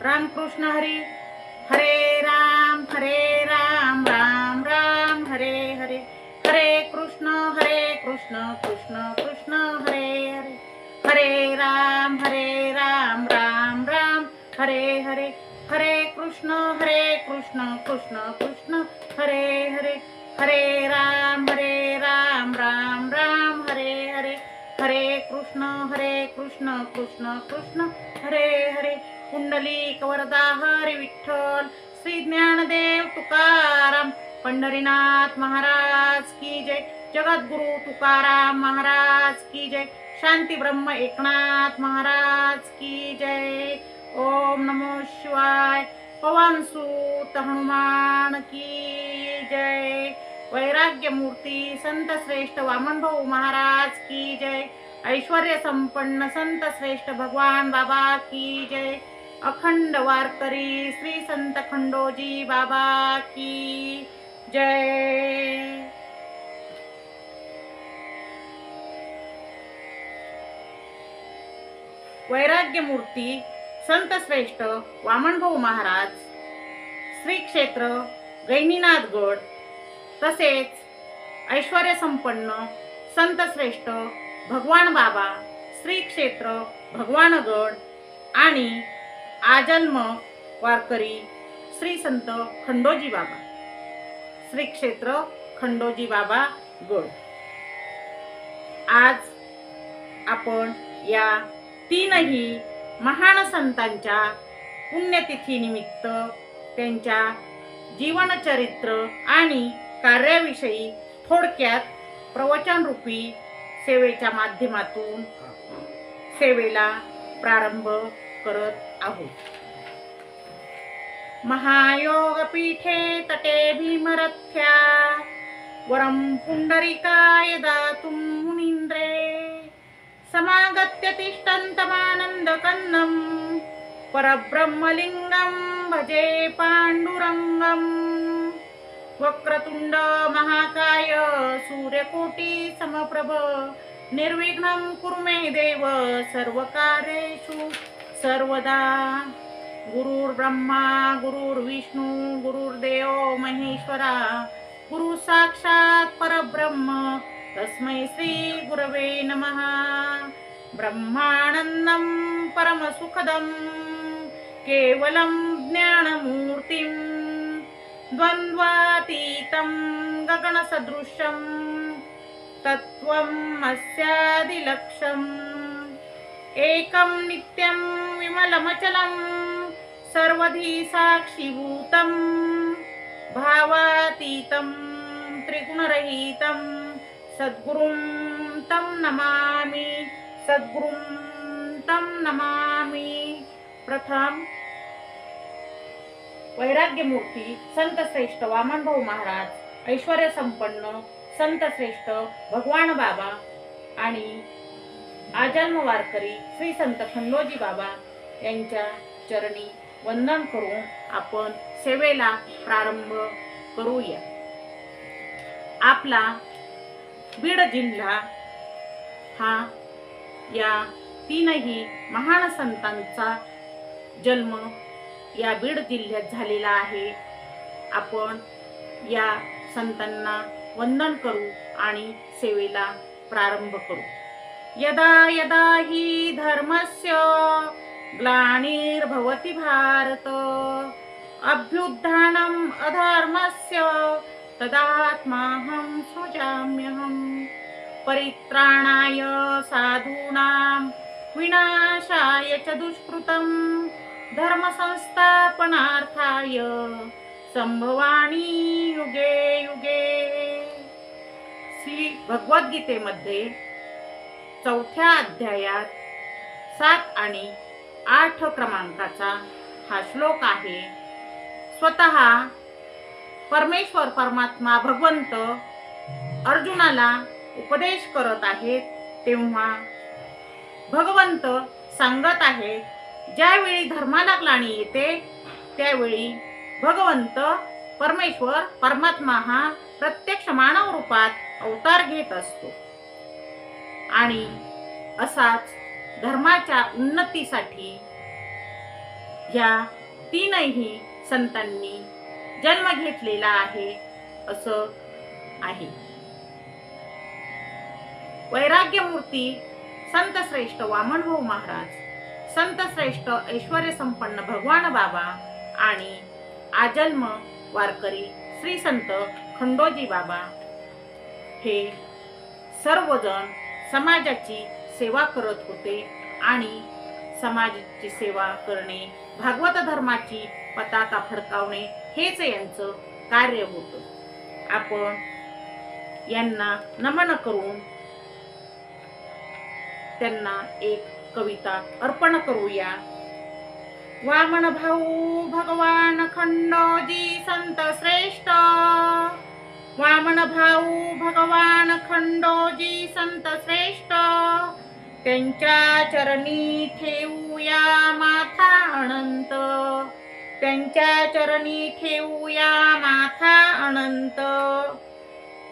रामकृष्ण हरी. हरे राम राम राम हरे हरे. हरे कृष्ण कृष्ण कृष्ण हरे हरे. हरे राम राम राम हरे हरे. हरे कृष्ण कृष्ण कृष्ण हरे हरे. हरे राम राम राम हरे हरे. हरे कृष्ण कृष्ण कृष्ण हरे हरे. पुंडलिक वरदा हरी विठ्ठल. श्री ज्ञानदेव तुकाराम पंढरीनाथ महाराज की जय. जगद्गुरु तुकाराम महाराज की जय. शांती ब्रह्म एकनाथ महाराज की जय. ओम नमो शिवाय. पवन सूत हनुमान की जय. वैराग्य मूर्ती संत श्रेष्ठ वामनभाऊ महाराज की जय. ऐश्वर्य संपन्न संत श्रेष्ठ भगवान बाबा की जय. अखंड वारकरी श्री संत खंडोजी बाबा की जय. वैराग्य मूर्ती संत श्रेष्ठ वामनभाऊ महाराज, श्री क्षेत्र गैनीनाथगड, तसेच ऐश्वर्य संपन्न संत श्रेष्ठ भगवान बाबा, श्री क्षेत्र भगवानगड आणि आजन्म वारकरी श्री संत खंडोजी बाबा, श्री क्षेत्र खंडोजी बाबा गड. आज आपण या तीनही महान संतांच्या पुण्यतिथीनिमित्त त्यांच्या जीवनचरित्र आणि कार्याविषयी थोडक्यात प्रवचन रूपी सेवेच्या माध्यमातून सेवेला प्रारंभ करत आहोत. महायोगपीठे तटे भीमरथ्या वरं पुंडरीकाय दातुं मुनीन्द्रे समागत्य तिष्ठन्तमानन्दकन्दं परब्रह्मलिङ्गं भजे पाण्डुरङ्गं. वक्रतुण्ड महाकाय सूर्यकोटि समप्रभ निर्विघ्नं कुरु मे देव सर्वकार्येषु सर्वदा. गुरुर्ब्रह्मा गुरुर्विष्णू गुरुर्देवो महेश्वरा गुरु साक्षात् परब्रह्म तस्मै श्री गुरवे नमः. ब्रह्मानन्दं परमसुखदं केवलं ज्ञानमूर्तिं द्वन्द्वातीतं गगनसदृशं तत्त्वम् अस्यादिलक्ष्यम्. एकं नित्यं विमलमचलं सर्वधी साक्षिभूतं भावातीतं त्रिगुणरहितं सद्गुरुं तं नमामि. सद्गुरुं तं नमामि. प्रथम वैराग्य मूर्ती संत श्रेष्ठ वामनभाऊ महाराज, ऐश्वर्य संपन्न संत श्रेष्ठ भगवान बाबा आणि आजन्म वारकरी श्री संत खंडोजी बाबा यांच्या चरणी वंदन करून आपण सेवेला प्रारंभ करूया. आपला बीड जिल्हा हा या तीनही महान संतांचा जन्म या बीड जिल्ह्यात झालेला आहे. आपण या संतांना वंदन करू आणि सेवेला प्रारंभ करू. यदा यदा हि धर्मस्य ग्लानिर्भवति भारत अभ्युत्थानम् अधर्मस्य तदात्माहं सृजाम्यहम्. परित्राणाय साधूनां विनाशाय च दुष्कृतं धर्म संस्थापनार्थाय संभवामि युगे युगे. श्री भगवद्गीतेमध्ये 4थ्या अध्यायात 7 आणि 8 क्रमांकाचा हा श्लोक आहे. स्वतः परमेश्वर परमात्मा भगवंत अर्जुनाला उपदेश करत आहेत, तेव्हा भगवंत सांगत आहेत, ज्यावेळी धर्माला ग्लानी येते त्यावेळी भगवंत परमेश्वर परमात्मा हा प्रत्यक्ष मानव रूपात अवतार घेत असतो आणि असाच धर्माच्या उन्नतीसाठी ह्या तीनही संतांनी जन्म घेतलेला आहे असं आहे. वैराग्यमूर्ती संत श्रेष्ठ वामनभाऊ महाराज, संत श्रेष्ठ ऐश्वर्य संपन्न भगवान बाबा आणि आजन्म वारकरी श्री संत खंडोजी बाबा हे सर्वजण समाजाची सेवा करत होते आणि समाजाची सेवा करणे, भागवत धर्माची पताका फडकावणे हेच यांचं कार्य होतं. आपण यांना नमन करून त्यांना एक कविता अर्पण करूया. वामन भाऊ भगवान खंडोजी संत श्रेष्ठ, वामन भाऊ भगवान खंडोजी संत श्रेष्ठ, त्यांच्या चरणी ठेवूया माथा अनंत, त्यांच्या चरणी ठेवूया माथा अनंत.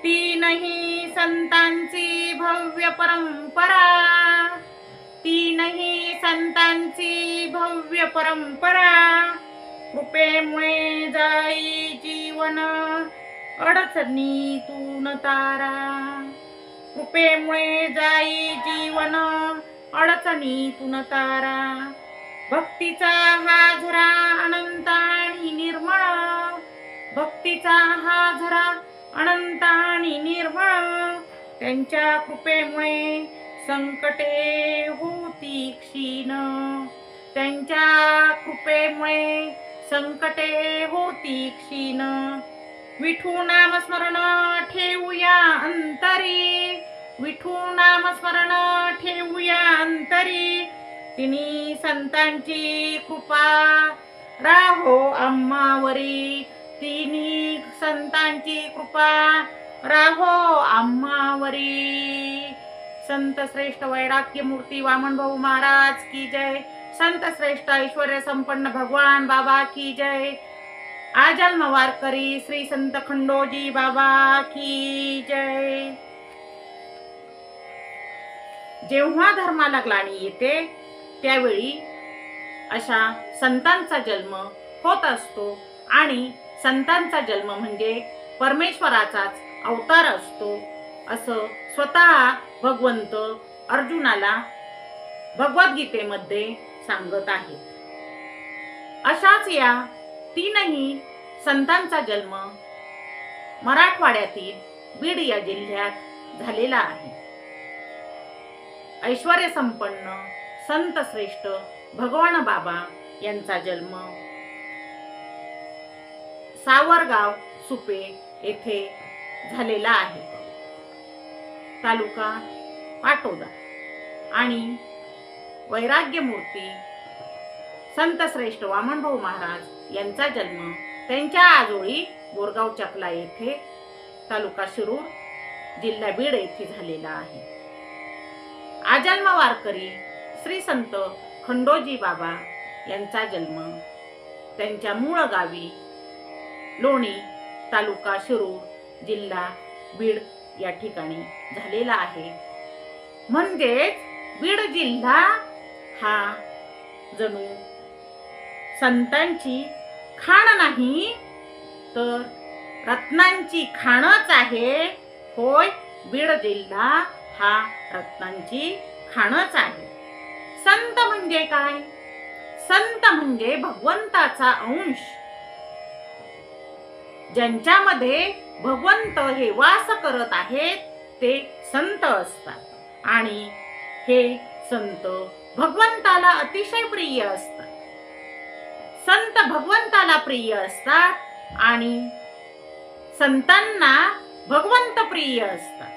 तीनही संतांची भव्य परंपरा, तीनही संतांची भव्य परंपरा, कृपेमुळे जाई जीवन अडचणीतून तारा, कृपेमुळे जाई जीवन अडचणीतून तारा. भक्तीचा हा झरा अनंत आणि निर्मळ, भक्तीचा हा झरा अनंत आणि निर्मळ, त्यांच्या कृपेमुळे संकटे होती क्षीण, त्यांच्या कृपेमुळे संकटे होती क्षीण. विठू नाम स्मरण ठेवूया अंतरी, विठू नाम स्मरण ठेवूया अंतरी, तिन्ही संतांची कृपा राहो आम्हावरी, तिन्ही संतांची कृपा राहो आम्हावरी. संत श्रेष्ठ वैराग्यमूर्ती वामनभाऊ महाराज की जय. संत श्रेष्ठ ऐश्वर्य संपन्न भगवान बाबा की जय. आजन्म वारकरी श्री संत खंडोजी बाबा की जय. जेव्हा धर्माला ग्लानी येते त्यावेळी अशा संतांचा जन्म होत असतो आणि संतांचा जन्म म्हणजे परमेश्वराचाच अवतार असतो असं स्वतः भगवंत अर्जुनाला भगवद्गीतेमध्ये सांगत आहे. अशाच या तीनही संतांचा जन्म मराठवाड्यातील बीड या जिल्ह्यात झालेला आहे. ऐश्वर्य संपन्न संत श्रेष्ठ भगवान बाबा यांचा जन्म सावरगाव सुपे येथे झालेला आहे. तालुका पाटोदा. आणि वैराग्यमूर्ती संत श्रेष्ठ वामनभाऊ महाराज यांचा जन्म त्यांच्या आजोळी बोरगाव चकला येथे तालुका शिरूर जिल्हा बीड येथे झालेला आहे. आजन्म वारकरी श्री संत खंडोजी बाबा यांचा जन्म त्यांच्या मूळ गावी लोणी तालुका शिरूर जिल्हा बीड या ठिकाणी झालेला आहे. म्हणजेच बीड जिल्हा हा जणू संतांची खाण नाही तर रत्नांची खाणच आहे. होय, बीड जिल्हा हा रत्नांची खाणच आहे. संत म्हणजे काय? संत म्हणजे भगवंताचा अंश, ज्यांच्यामध्ये भगवंत हे वास करत आहेत ते संत असतात आणि हे संत भगवंताला अतिशय प्रिय असतात. संत भगवंताला प्रिय असतात आणि संतांना भगवंत प्रिय असतात.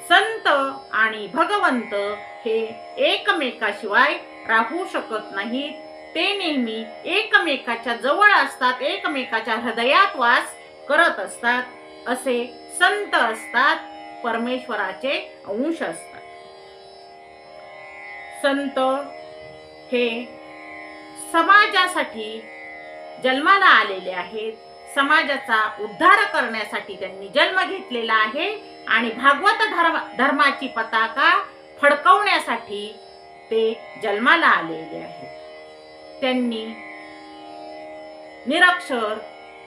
संत आणि भगवंत हे एकमेकाशिवाय राहू शकत नाहीत. ते नेहमी एकमेकाच्या जवळ असतात, एकमेकाच्या हृदयात वास करत असतात. असे संत असतात, परमेश्वराचे अंश असतात. संत हे समाजासाठी जन्माला आलेले आहेत. समाजाचा उद्धार करण्यासाठी त्यांनी जन्म घेतलेला आहे आणि भागवत धर्माची पताका फडकवण्यासाठी ते जन्माला आलेले आहेत. त्यांनी निरक्षर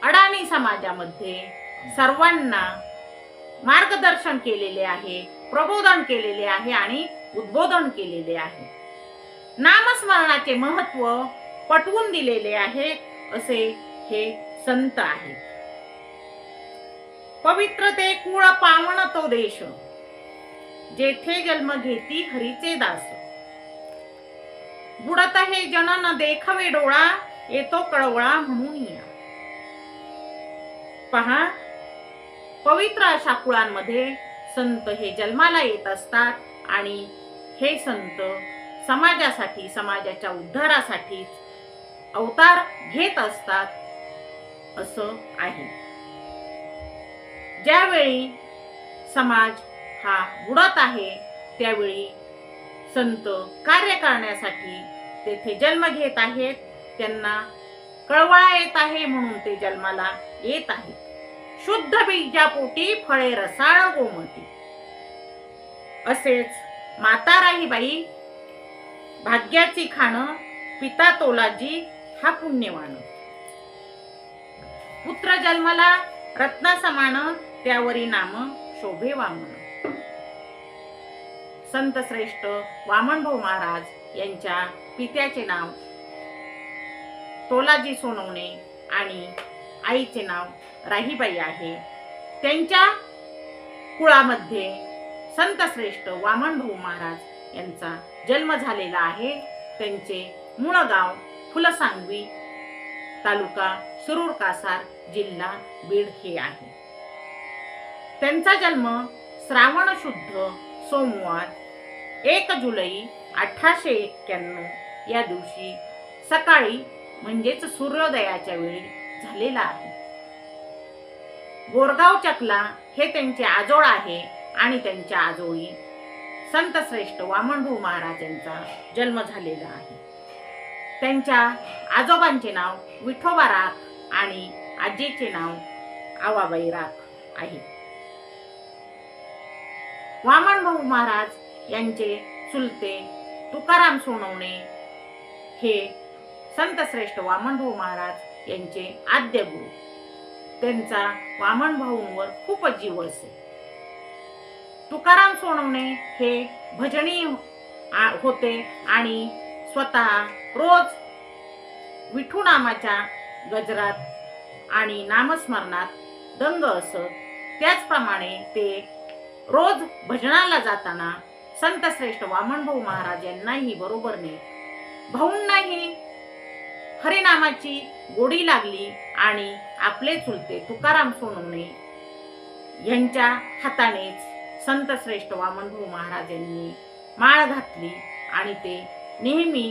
अडाणी समाजामध्ये सर्वांना मार्गदर्शन केलेले आहे, प्रबोधन केलेले आहे आणि उद्बोधन केलेले आहे. नामस्मरणाचे महत्व पटवून दिलेले आहे असे हे संत आहेत. पवित्र ते कुळ पावन तो देश, जेथे जन्म घेती हरीचे दास. बुडत हे जनन देखवे डोळा, येतो कळवळा म्हणून या. पहा, पवित्र अशा कुळांमध्ये संत हे जन्माला येत असतात आणि हे संत समाजासाठी, समाजाच्या उद्धारासाठी अवतार घेत असतात असं आहे. ज्यावेळी समाज हा बुडत आहे त्यावेळी संत कार्य करण्यासाठी तेथे जन्म घेत आहेत. त्यांना कळवळा येत आहे म्हणून ते जन्माला येत आहेत. शुद्ध बीजापोटी फळे रसाळ गोमती. असेच माता राहीबाई भाग्याची खाण, पिता तोलाजी हा पुण्यवान. पुत्र जन्मला रत्ना समान, त्यावरी नाम शोभे वामन. संत श्रेष्ठ वामनभाऊ महाराज यांच्या पित्याचे नाव तोलाजी सोनवणे आणि आईचे नाव राहीबाई आहे. त्यांच्या कुळामध्ये संत श्रेष्ठ वामनभाऊ महाराज यांचा जन्म झालेला आहे. त्यांचे मूळ गाव फुलसांगवी, तालुका शिरूर कासार, जिल्हा बीड हे आहे. त्यांचा जन्म श्रावण शुद्ध सोमवार 1 जुलै 1891 या दिवशी सकाळी म्हणजेच सूर्योदयाच्या वेळी झालेला आहे. गोरगाव चकला हे त्यांचे आजोळ आहे आणि त्यांच्या आजोळी संत श्रेष्ठ वामनभाऊ महाराज यांचा जन्म झालेला आहे. त्यांच्या आजोबांचे नाव विठोबा राख आणि आजीचे नाव आवाबाई राख आहे. वामनभाऊ महाराज यांचे चुलते तुकाराम सोनवणे हे संत श्रेष्ठ वामनभाऊ महाराज यांचे आद्य गुरु. त्यांचा वामनभाऊंवर खूप जीव असे. तुकाराम सोनवणे हे भजनी होते आणि स्वतः रोज विठू नामाच्या गजरात आणि नामस्मरणात दंग असत. त्याचप्रमाणे ते रोज भजनाला जाताना संत श्रेष्ठ वामनभाऊ महाराज यांनाही बरोबर नेत. भाऊंनाही हरिनामाची गोडी लागली आणि आपले चुलते तुकाराम सोनवणे यांच्या हातानेच संत श्रेष्ठ वामनभाऊ महाराज यांनी माळ घातली आणि ते नेहमी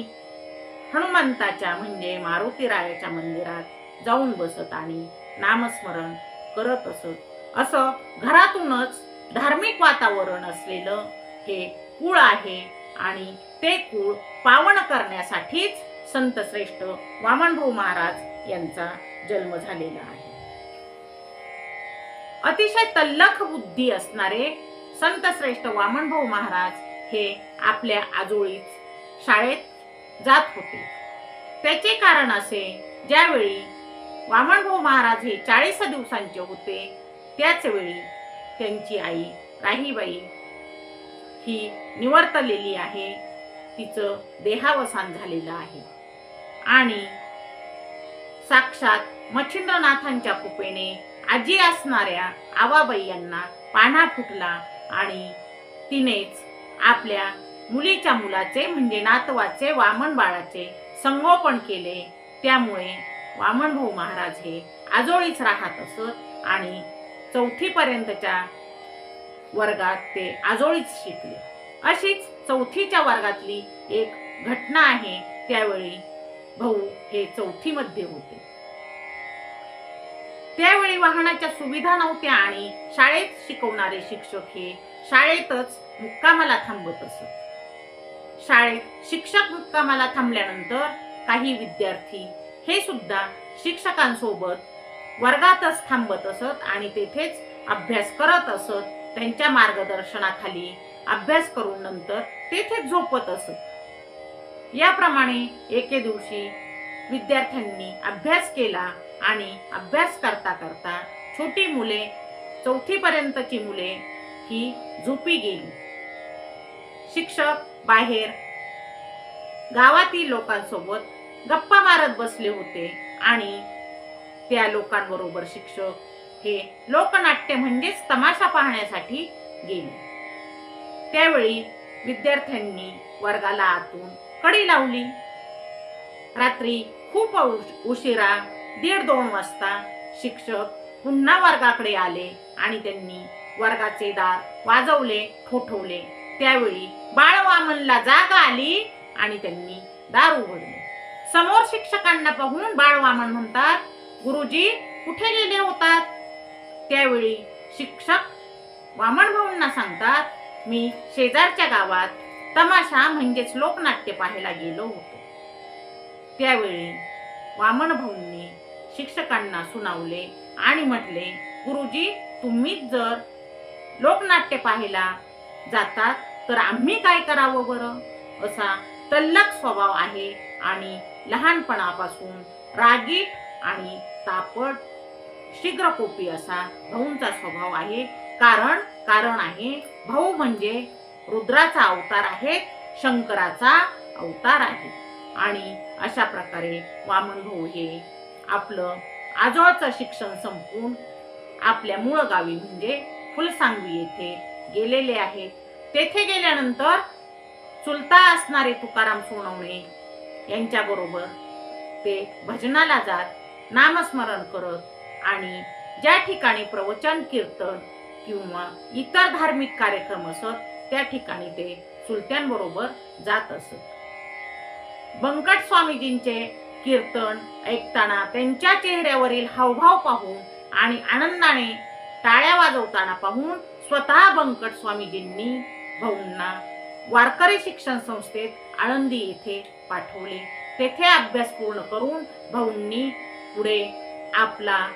हनुमंताच्या म्हणजे मारुतीरायाच्या मंदिरात जाऊन बसत आणि नामस्मरण करत असत. असं घरातूनच धार्मिक वातावरण असलेलं हे कुळ आहे आणि ते कुळ पावन करण्यासाठीच संत श्रेष्ठ वामनभाऊ महाराज यांचा जन्म झालेला आहे. अतिशय तल्लख बुद्धी असणारे संत श्रेष्ठ वामनभाऊ महाराज हे आपल्या आजोळीत शाळेत जात होते. त्याचे कारण असे, ज्यावेळी वामनभाऊ महाराज हे 40 दिवसांचे होते त्याच वेळी त्यांची आई राहीबाई ही निवर्तलेली आहे. तिचं देहावसान झालेलं आहे आणि साक्षात मच्छिंद्रनाथांच्या कृपेने आजी असणाऱ्या आवाबाई यांना पान्हा फुटला आणि तिनेच आपल्या मुलीच्या मुलाचे म्हणजे नातवाचे वामन बाळाचे संगोपन केले. त्यामुळे वामनभाऊ महाराज हे आजोळीच राहत असत आणि 4थी पर्यंतच्या वर्गात ते आजोळीच शिकले. अशीच 4थीच्या वर्गातली एक घटना आहे. त्यावेळी भाऊ हे 4थी मध्ये होते. त्यावेळी वाहनाच्या सुविधा नव्हत्या आणि शाळेत शिकवणारे शिक्षक हे शाळेतच मुक्कामाला थांबत असत. शाळेत शिक्षक मुक्कामाला थांबल्यानंतर काही विद्यार्थी हे सुद्धा शिक्षकांसोबत वर्गातच थांबत असत आणि तेथेच अभ्यास करत असत. त्यांच्या मार्गदर्शनाखाली अभ्यास करून नंतर तेथेच झोपत असत. याप्रमाणे एके दिवशी विद्यार्थ्यांनी अभ्यास केला आणि अभ्यास करता करता छोटी मुले 4थी पर्यंतची मुले ही झोपी गेली. शिक्षक बाहेर गावातील लोकांसोबत गप्पा मारत बसले होते आणि त्या लोकांबरोबर शिक्षक हे लोकनाट्य म्हणजेच तमाशा पाहण्यासाठी गेले. त्यावेळी विद्यार्थ्यांनी वर्गाला आतून कडी लावली. रात्री खूप उशिरा 1:30-2 वाजता शिक्षक पुन्हा वर्गाकडे आले आणि त्यांनी वर्गाचे दार वाजवले, ठोठवले. त्यावेळी बाळवामनला जाग आली आणि त्यांनी दार उघडले. समोर शिक्षकांना पाहून बाळवामन म्हणतात, गुरुजी कुठे गेले होतात? त्यावेळी शिक्षक वामन भाऊंना सांगतात, मी शेजारच्या गावात तमाशा म्हणजेच लोकनाट्य पाहायला गेलो होतो. त्यावेळी वामन भाऊंनी शिक्षकांना सुनावले आणि म्हटले, गुरुजी तुम्हीच जर लोकनाट्य पाहायला जातात तर आम्ही काय करावं बरं? असा तल्लख स्वभाव आहे आणि लहानपणापासून रागीट आणि तापट शीघ्रकोपी असा भाऊंचा स्वभाव आहे. कारण आहे भाऊ म्हणजे रुद्राचा अवतार आहे, शंकराचा अवतार आहे. आणि अशा प्रकारे वामन भाऊ हे आपलं आजोळचं शिक्षण संपवून आपल्या मूळ गावी म्हणजे फुलसांगवी येथे गेलेले आहेत. तेथे गेल्यानंतर चुलता असणारे तुकाराम सोनवणे यांच्याबरोबर ते भजनाला जात, नामस्मरण करत आणि ज्या ठिकाणी प्रवचन, कीर्तन किंवा इतर धार्मिक कार्यक्रम असत त्या ठिकाणी ते चुलत्यांबरोबर जात असत. बंकट स्वामीजींचे कीर्तन ऐकताना त्यांच्या चेहऱ्यावरील हावभाव पाहून आणि आनंदाने टाळ्या वाजवताना पाहून स्वतः बंकट स्वामीजींनी भाऊंना वारकरी शिक्षण संस्थेत आळंदी येथे पाठवले. तेथे अभ्यास पूर्ण करून भाऊंनी पुढे आपला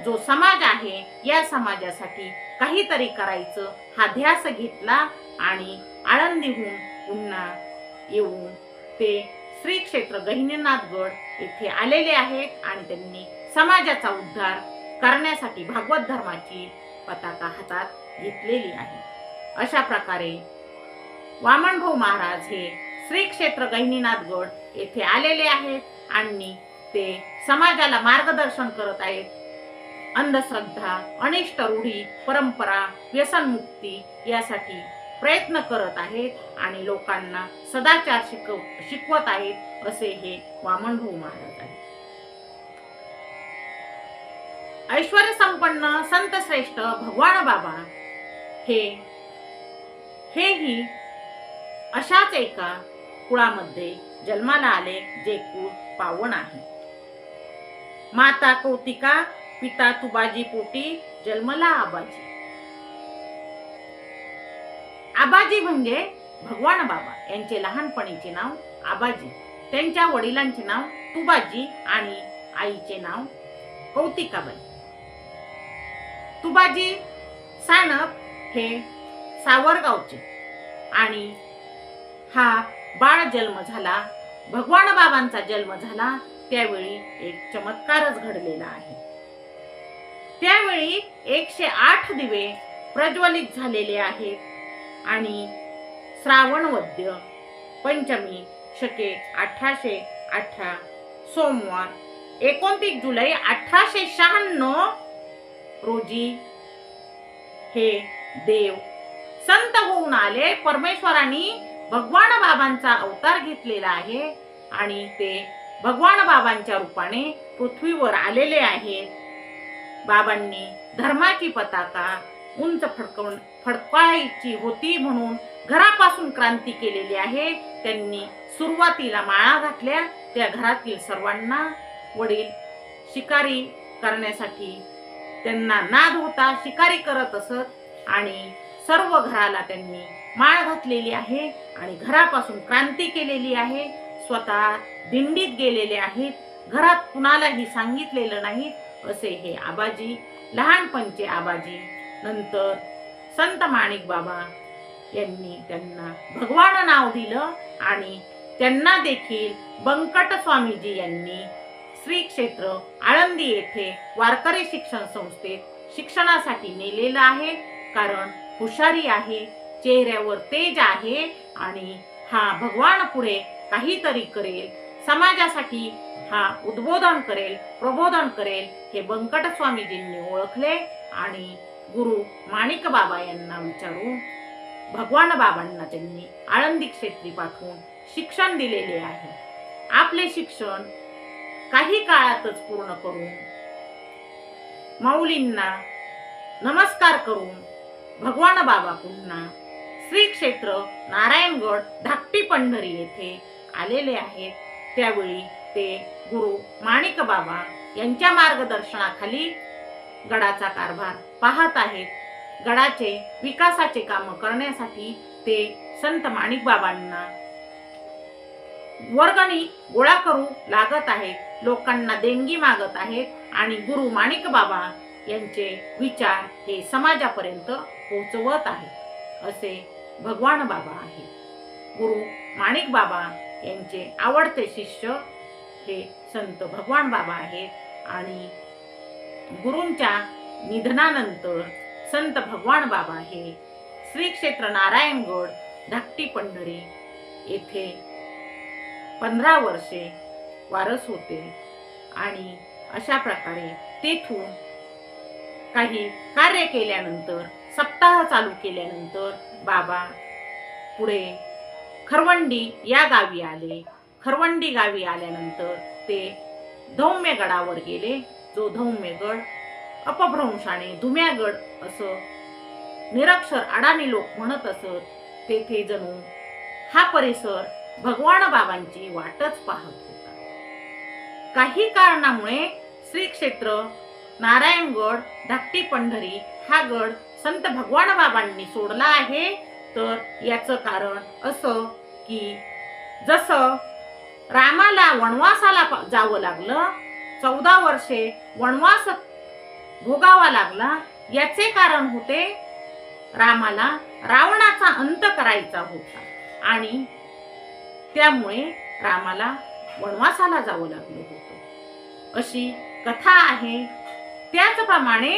जो समाज आहे या समाजासाठी काहीतरी करायचं हा ध्यास घेतला आणि आळंदीहून पुन्हा येऊन ते श्री क्षेत्र गहिनीनाथगड येथे आलेले आहेत आणि त्यांनी समाजाचा उद्धार करण्यासाठी भागवत धर्माची पताका हातात घेतलेली आहे. अशा प्रकारे वामन भाऊ महाराज हे श्री क्षेत्र गहिनीनाथगड येथे आलेले आहेत आणि ते समाजाला मार्गदर्शन करत आहेत. अंधश्रद्धा, अनिष्ट रूढी, परंपरा, व्यसनमुक्ती यासाठी प्रयत्न करत आहेत आणि लोकांना सदाचार शिकवत आहेत असे हे वामन भाऊ महाराज आहेत. ऐश्वर्य संपन्न संत श्रेष्ठ भगवान बाबा हेही अशाच एका कुळामध्ये जन्माला आले जे कुळ पावन आहे. माता कौतिका, पिता तुबाजी पोटी जन्मला आबाजी. आबाजी म्हणजे भगवान बाबा यांचे लहानपणीचे नाव आबाजी. त्यांच्या वडिलांचे नाव तुबाजी आणि आईचे नाव कौतिकाबाई. तुबाजी सानप हे सावरगावचे आणि हा बाळ जन्म झाला, भगवान बाबांचा जन्म झाला त्यावेळी एक चमत्कारच घडलेला आहे. त्यावेळी 108 दिवे प्रज्वलित झालेले आहेत आणि श्रावण वद्य पंचमी शके 1818 सोमवार 29 जुलै 1896 रोजी हे देव संत होऊन आले. परमेश्वरांनी भगवान बाबांचा अवतार घेतलेला आहे आणि ते भगवान बाबांच्या रूपाने पृथ्वीवर आलेले आहेत. बाबांनी धर्माची पताका उंच फडकवायची होती म्हणून घरापासून क्रांती केलेली आहे. त्यांनी सुरुवातीला माळा घातल्या. त्या घरातील सर्वांना वडील शिकारी करण्यासाठी त्यांना नाद होता, शिकारी करत असत आणि सर्व घराला त्यांनी माळ घातलेली आहे आणि घरापासून क्रांती केलेली आहे. स्वतः दिंडीत गेलेले आहेत, घरात कुणालाही सांगितलेलं नाही असे हे आबाजी, लहानपणचे आबाजी. नंतर संत माणिक बाबा यांनी त्यांना भगवान नाव दिलं आणि त्यांना देखील बंकट स्वामीजी यांनी श्री क्षेत्र आळंदी येथे वारकरी शिक्षण संस्थेत शिक्षणासाठी नेलेलं आहे. कारण हुशारी आहे, चेहऱ्यावर तेज आहे आणि हा भगवान पुढे काहीतरी करेल, समाजासाठी हा उद्बोधन करेल, प्रबोधन करेल हे बंकट स्वामीजींनी ओळखले आणि गुरु माणिक बाबा यांना विचारून भगवान बाबांना त्यांनी आळंदी क्षेत्री पाठवून शिक्षण दिलेले आहे. आपले शिक्षण काही काळातच पूर्ण करून माऊलींना नमस्कार करून भगवान बाबा पुन्हा श्री क्षेत्र नारायणगड धाकटी पंढरी येथे आलेले आहेत. त्यावेळी ते गुरु माणिक बाबा यांच्या मार्गदर्शनाखाली गडाचा कारभार पाहत आहेत. गडाचे विकासाचे काम करण्यासाठी ते संत माणिक बाबांना वर्गणी गोळा करू लागत आहेत, लोकांना देणगी मागत आहेत आणि गुरु माणिक बाबा यांचे विचार हे समाजापर्यंत पोहोचवत आहेत. असे भगवान बाबा आहेत. गुरु माणिक बाबा यांचे आवडते शिष्य हे संत भगवान बाबा आहेत आणि गुरूंच्या निधनानंतर संत भगवान बाबा हे श्री क्षेत्र नारायणगड धाकटी पंढरी येथे 15 वर्षे वारस होते आणि अशा प्रकारे तेथून काही कार्य केल्यानंतर, सप्ताह चालू केल्यानंतर बाबा पुढे खरवंडी या गावी आले. खरवंडी गावी आल्यानंतर ते धौम्यगडावर गेले, जो धौम्यगड अपभ्रंशाने धुम्यागड असं निरक्षर अडाणी लोक म्हणत असत. तेथे जणू हा परिसर भगवान बाबांची वाटच पाहत होता. काही कारणामुळे श्री क्षेत्र नारायणगड धाकटी पंढरी हा गड संत भगवान बाबांनी सोडला आहे. तर याचं कारण असं की जसं रामाला वनवासाला जावं लागलं, 14 वर्षे वनवास भोगावा लागला, याचे कारण होते रामाला रावणाचा अंत करायचा होता आणि त्यामुळे रामाला वनवासाला जावं लागलं होतं, अशी कथा आहे. त्याचप्रमाणे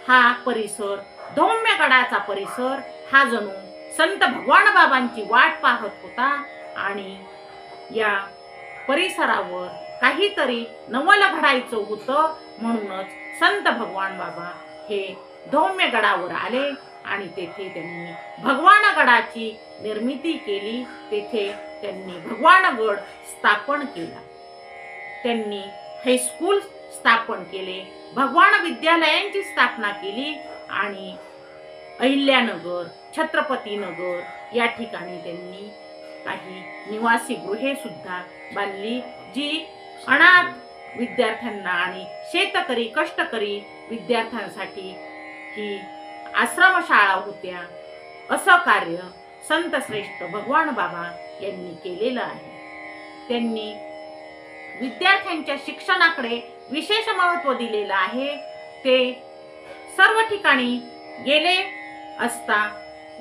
हा परिसर, धौम्यगडाचा परिसर हा जणू संत भगवान बाबांची वाट पाहत होता आणि या परिसरावर काहीतरी नवल घडायचं होतं. म्हणूनच संत भगवान बाबा हे धौम्यगडावर आले आणि तेथे त्यांनी भगवानगडाची निर्मिती केली. तेथे त्यांनी भगवानगड स्थापन केला. त्यांनी हायस्कूल स्थापन केले, भगवान विद्यालयांची स्थापना केली आणि अहिल्यानगर, छत्रपतीनगर या ठिकाणी त्यांनी काही निवासी गृहे सुद्धा बांधली, जी अनाथ विद्यार्थ्यांना आणि शेतकरी कष्टकरी विद्यार्थ्यांसाठी ही आश्रमशाळा होत्या. असं कार्य संत श्रेष्ठ भगवान बाबा यांनी केलेलं आहे. त्यांनी विद्यार्थ्यांच्या शिक्षणाकडे विशेष महत्त्व दिलेलं आहे. ते सर्व ठिकाणी गेले असता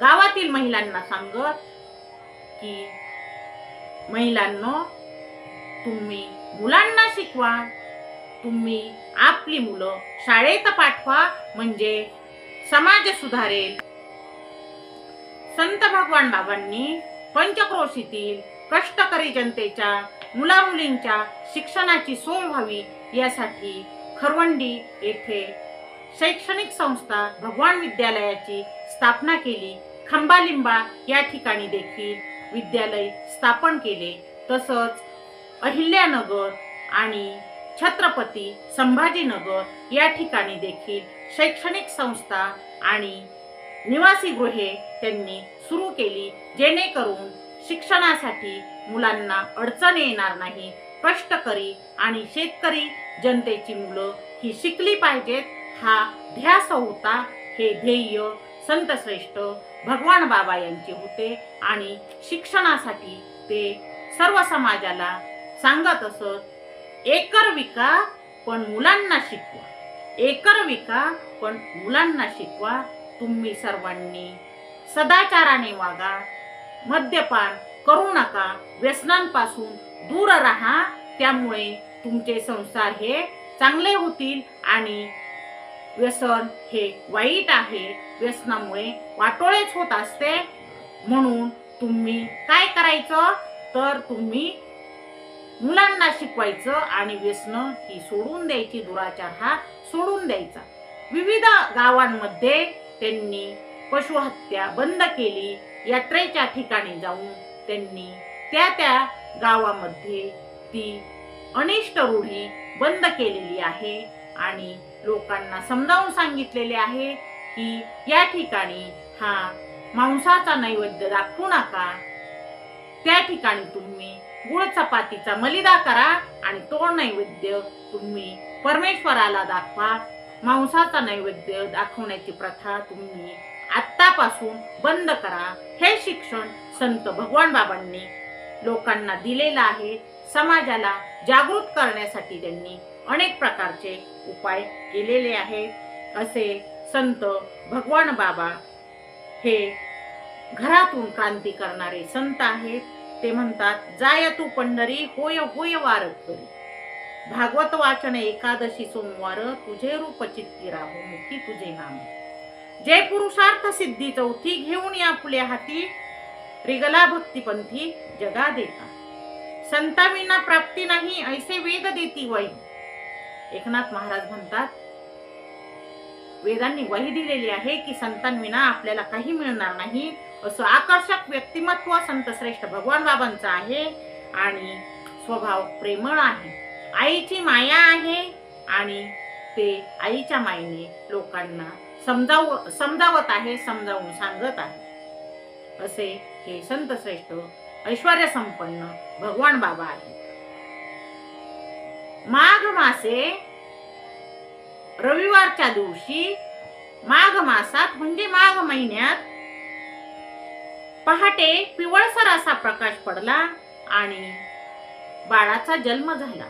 गावातील महिलांना सांगत की महिलांनो, तुम्ही मुलांना शिकवा, तुम्ही आपली मुलं शाळेत पाठवा, म्हणजे समाज सुधारेल. संत भगवान बाबांनी पंचक्रोशीतील कष्टकरी जनतेच्या मुलामुलींच्या शिक्षणाची सोय व्हावी यासाठी खरवंडी येथे शैक्षणिक संस्था भगवान विद्यालयाची स्थापना केली. खंबालिंबा या ठिकाणी देखील विद्यालय स्थापन केले. तसंच अहिल्यानगर आणि छत्रपती संभाजीनगर या ठिकाणी देखील शैक्षणिक संस्था आणि निवासी गृहे त्यांनी सुरू केली, जेणेकरून शिक्षणासाठी मुलांना अडचण येणार नाही. कष्टकरी आणि शेतकरी जनतेची मुलं ही शिकली पाहिजेत, हा ध्यास होता. हे ध्येय संत श्रेष्ठ भगवान बाबा यांचे होते आणि शिक्षणासाठी ते सर्व समाजाला सांगत असत, एकर विका पण मुलांना शिकवा, एकर विका पण मुलांना शिकवा. तुम्ही सर्वांनी सदाचाराने वागा, मद्यपान करू नका, व्यसनांपासून दूर राहा, त्यामुळे तुमचे संसार हे चांगले होतील आणि व्यसन हे वाईट आहे, व्यसनामुळे वाटोळेच होत असते. म्हणून तुम्ही काय करायचं तर तुम्ही मुलांना शिकवायचं आणि व्यसन ही सोडून द्यायची, दुराचार हा सोडून द्यायचा. विविध गावांमध्ये त्यांनी पशुहत्या बंद केली. यात्रेच्या ठिकाणी जाऊन त्यांनी त्या गावामध्ये ती अनिष्ट रूढी बंद केलेली आहे आणि लोकांना समजावून सांगितलेले आहे की या ठिकाणी हा मांसाचा नैवेद्य दाखवू नका, त्या ठिकाणी तुम्ही गुळ चपातीचा मलिदा करा आणि तो नैवेद्य तुम्ही परमेश्वराला दाखवा. मांसाचा नैवेद्य दाखवण्याची प्रथा तुम्ही आत्तापासून बंद करा. हे शिक्षण संत भगवान बाबांनी लोकांना दिलेलं आहे. समाजाला जागृत करण्यासाठी त्यांनी अनेक प्रकारचे उपाय केलेले आहेत. असे संत भगवान बाबा हे घरातून क्रांती करणारे संत आहेत. ते म्हणतात, जाय तू पंढरी होय होय वारत करी, भागवत वाचन एकादशी सोमवार, तुझे रूप चित्ती राहो मुखी तुझे नाम. जय पुरुषार्थ सिद्धी चौथी, घेऊन या फुले हाती, रिगला भक्तिपंथी जगा देता. संतांविना प्राप्ती नाही, ऐसे वेद देती वही. एकनाथ महाराज म्हणतात, वेदांनी वही दिलेली आहे की संतांविना आपल्याला काही मिळणार नाही. असं आकर्षक व्यक्तिमत्व संत श्रेष्ठ भगवान बाबांचं आहे आणि स्वभाव प्रेमळ आहे. आईची माया आहे आणि ते आईच्या मायेने लोकांना समजावत आहे, समजावून सांगत आहे. असे हे संत श्रेष्ठ ऐश्वर्य संपन्न भगवान बाबा आहेत. माघ मासे रविवारच्या दिवशी, माघ मासात म्हणजे माघ महिन्यात पहाटे पिवळसर असा प्रकाश पडला आणि बाळाचा जन्म झाला.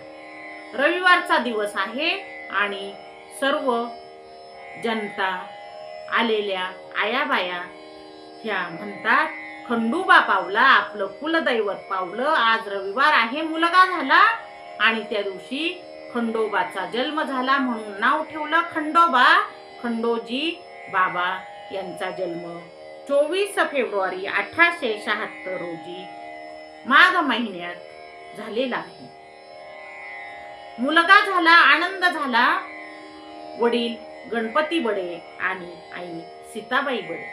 रविवारचा दिवस आहे आणि सर्व जनता आलेल्या आयाबाया ह्या म्हणतात, खंडोबा पावला, आपलं कुलदैवत पावलं. आज रविवार आहे, मुलगा झाला आणि त्या दिवशी खंडोबाचा जन्म झाला म्हणून नाव ठेवलं खंडोबा. खंडोजी बाबा यांचा जन्म 24 फेब्रुवारी 1876 रोजी माघ महिन्यात झालेला आहे. मुलगा झाला, आनंद झाला. वडील गणपती बडे आणि आई सीताबाई बडे.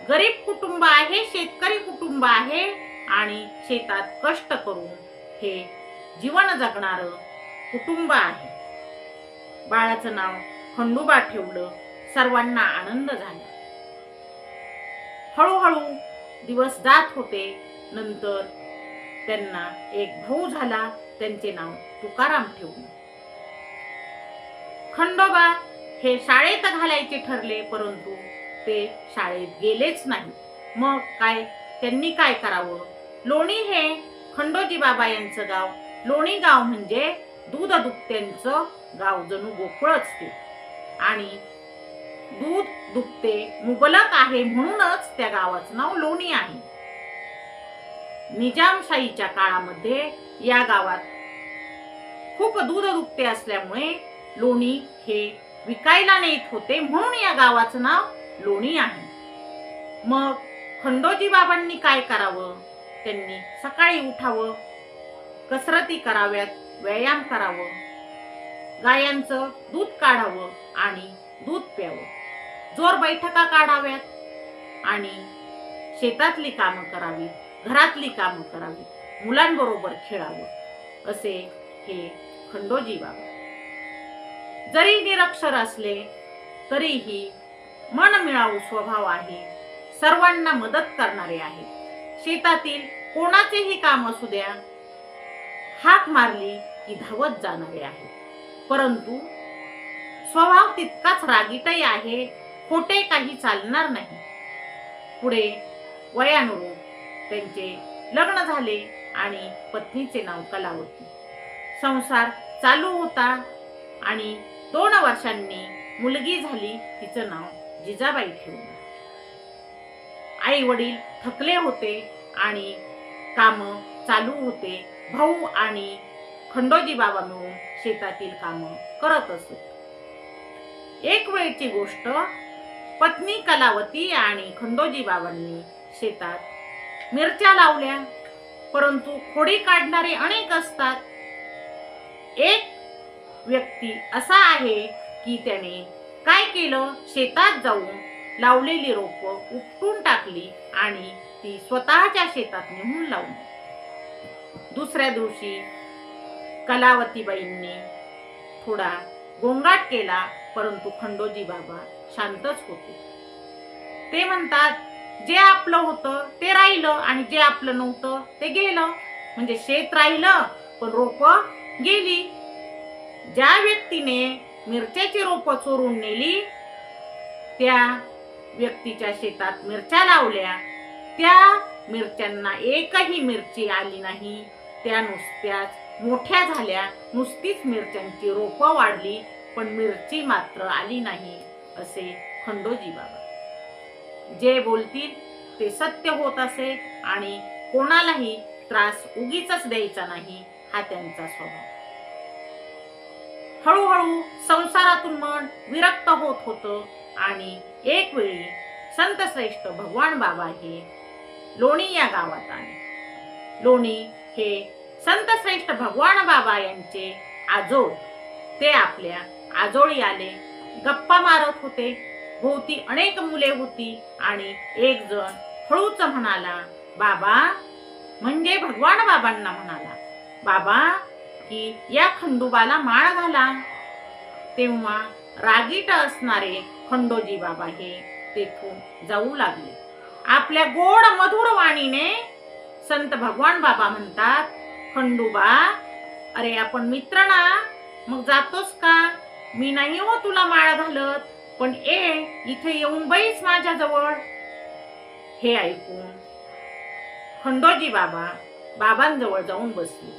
गरीब कुटुंब आहे, शेतकरी कुटुंब आहे आणि शेतात कष्ट करून हे जीवन जगणारं कुटुंब आहे. बाळाचं नाव खंडोबा ठेवलं. सर्वांना आनंद झाला. हळूहळू दिवस जात होते. नंतर त्यांना एक भाऊ झाला, त्यांचे नाव तुकाराम ठेवले. खंडोबा हे शाळेत घालायचे ठरले, परंतु ते शाळेत गेलेच नाही. मग त्यांनी काय करावं? लोणी हे खंडोजी बाबा यांचं गाव. लोणी गाव म्हणजे दूध दुभत्यांचं गाव, जणू गोकुळच ते. आणि दूध दुभते मुबलक आहे म्हणूनच त्या गावाचं नाव लोणी आहे. निजामशाहीच्या काळामध्ये या गावात खूप दूध दुभते असल्यामुळे लोणी हे विकायला नेत होते, म्हणून या गावाचं नाव लोणी आहे. मग खंडोजी बाबांनी काय करावं? त्यांनी सकाळी उठावं, कसरती कराव्यात, व्यायाम करावं, गायांचं दूध काढावं आणि दूध प्यावं, जोर बैठका काढाव्यात आणि शेतातली कामं करावी, घरातली कामं करावी, मुलांबरोबर खेळावं. असे हे खंडोजी बाबा. जरी निरक्षर असले तरीही मनमिळावू स्वभाव आहे. सर्वांना मदत करणारे आहेत. शेतातील कोणाचेही काम असू द्या, हाक मारली की धावत जाणारे आहेत. परंतु स्वभाव तितकाच रागीटही आहे. खोटे काही चालणार नाही. पुढे वयानुरूप त्यांचे लग्न झाले आणि पत्नीचे नाव कलावती. संसार चालू होता आणि 2 वर्षांनी मुलगी झाली. तिचं नाव जिजाबाई ठेवलं. आई वडील थकले होते आणि काम चालू होते. भाऊ आणि खंडोजी बाबा मिळून शेतातील काम करत असत. एक वेळची गोष्ट, पत्नी कलावती आणि खंडोजी बाबांनी शेतात मिरच्या लावल्या, परंतु खोडी काढणारे अनेक असतात. एक व्यक्ती असा आहे की त्याने काय केलं, शेतात जाऊन लावलेली रोपं उपटून टाकली आणि ती स्वतःच्या शेतात नेऊन लावली. दुसऱ्या दिवशी कलावतीबाईंनी थोडा गोंगाट केला, परंतु खंडोजी बाबा शांतच होते. ते म्हणतात, जे आपलं होतं ते राहिलं आणि जे आपलं नव्हतं ते गेलं. म्हणजे शेत राहिलं पण रोपं गेली. ज्या व्यक्तीने मिरच्याची रोपं चोरून नेली, त्या व्यक्तीच्या शेतात मिरच्या लावल्या, त्या मिरच्यांना एकही मिरची आली नाही. त्या नुसत्याच मोठ्या झाल्या, नुसतीच मिरच्यांची रोपं वाढली, पण मिरची मात्र आली नाही. असे खंडोजी बाबा जे बोलतील ते सत्य होत असे आणि कोणालाही त्रास उगीचच द्यायचा नाही, हा त्यांचा स्वभाव. हळूहळू संसारातून मन विरक्त होत होतं आणि एक वेळी संत श्रेष्ठ भगवान बाबा हे लोणी या गावात आले. लोणी हे संत श्रेष्ठ भगवान बाबा यांचे आजोळ. ते आपल्या आजोळी आले, गप्पा मारत होते. भोवती अनेक मुले होती आणि एक जण हळूच म्हणाला, बाबा, म्हणजे भगवान बाबांना म्हणाला, बाबा, की या खंडोबाला माळ घाला. तेव्हा रागीट असणारे खंडोजी बाबा हे तेथून जाऊ लागले. आपल्या गोड मधुर वाणीने संत भगवान बाबा म्हणतात, खंडोबा, अरे आपण मित्र ना, मग जातोस का? मी नाही हो तुला माळ घालत, पण इथे येऊन बैस माझ्या जवळ. हे ऐकून खंडोजी बाबा बाबांजवळ जाऊन बसले.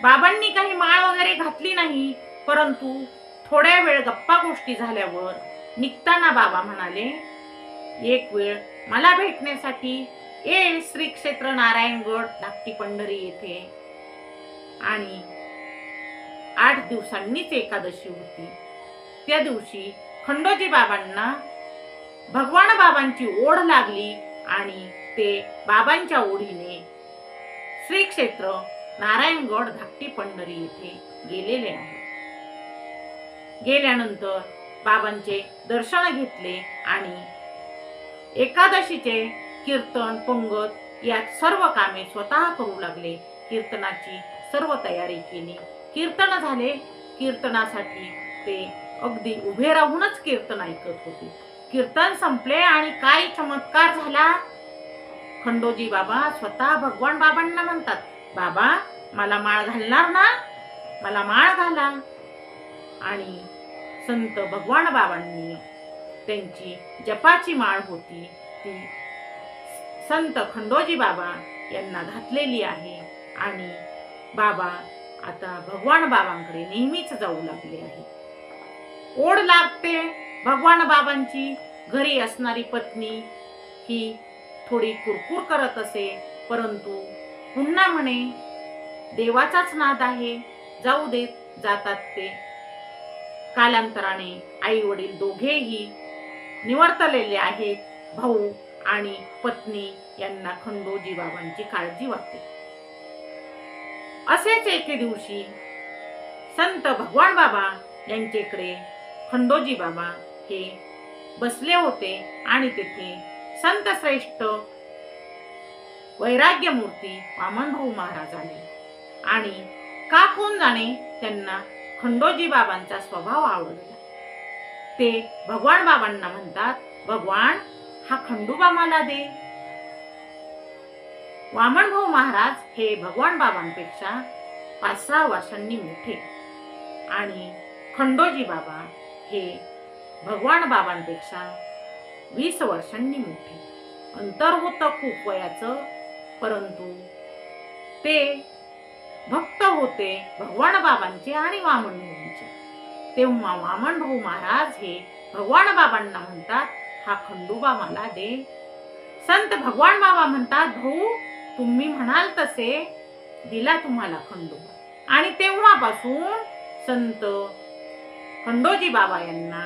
बाबांनी काही माळ वगैरे घातली नाही, परंतु थोड्या वेळ गप्पा गोष्टी झाल्यावर निघताना बाबा म्हणाले, एक वेळ मला भेटण्यासाठी श्री क्षेत्र नारायणगड धाकटी पंढरी येथे. आणि 8 दिवसांनीच एकादशी होती. त्या दिवशी खंडोजी बाबांना भगवान बाबांची ओढ लागली आणि ते बाबांच्या ओढीने श्री क्षेत्र नारायणगड धाकटी पंढरी येथे गेलेले आहे. गेल्यानंतर बाबांचे दर्शन घेतले आणि एकादशीचे कीर्तन, पंगत यात सर्व कामे स्वतः करू लागले. कीर्तनाची सर्व तयारी केली. कीर्तन झाले. कीर्तनासाठी ते अगदी उभे राहूनच कीर्तन ऐकत होते. कीर्तन संपले आणि काय चमत्कार झाला. खंडोजी बाबा स्वतः भगवान बाबांना म्हणतात, बाबा, मला माळ घालणार ना? मला माळ घाला. आणि संत भगवान बाबांनी त्यांची जपाची माळ होती ती संत खंडोजी बाबा यांना घातलेली आहे. आणि बाबा आता भगवान बाबांकडे नेहमीच जाऊ लागले आहे. ओढ लागते भगवान बाबांची. घरी असणारी पत्नी ही थोडी कुरकुर करत असे, परंतु पुन्हा म्हणे, देवाचाच नाद आहे, जाऊ देत. जातात ते. कालांतराने आई वडील दोघेही निवर्तलेले आहेत. भाऊ आणि पत्नी यांना खंडोजी बाबांची काळजी वाटते. असेच एके दिवशी संत भगवान बाबा यांच्याकडे खंडोजी बाबा हे बसले होते आणि तेथे संत श्रेष्ठ वैराग्य मूर्ती वामनभाऊ महाराज आले. आणि का कोण जाणे, त्यांना खंडोजी बाबांचा स्वभाव आवडला. ते भगवान बाबांना म्हणतात, भगवान, हा खंडोबा मला दे. वामनभाऊ महाराज हे भगवान बाबांपेक्षा 5-6 वर्षांनी मोठे आणि खंडोजी बाबा हे भगवान बाबांपेक्षा 20 वर्षांनी मोठे. अंतर होतं खूप वयाचं, परंतु ते भक्त होते भगवान बाबांचे आणि वामनभाऊंचे. तेव्हा वामनभाऊ महाराज हे भगवान बाबांना म्हणतात, हा खंडोबा मला दे. संत भगवान बाबा म्हणतात, भाऊ तुम्ही म्हणाल तसे दिला तुम्हाला खंडोबा. आणि तेव्हापासून संत खंडोजी बाबा यांना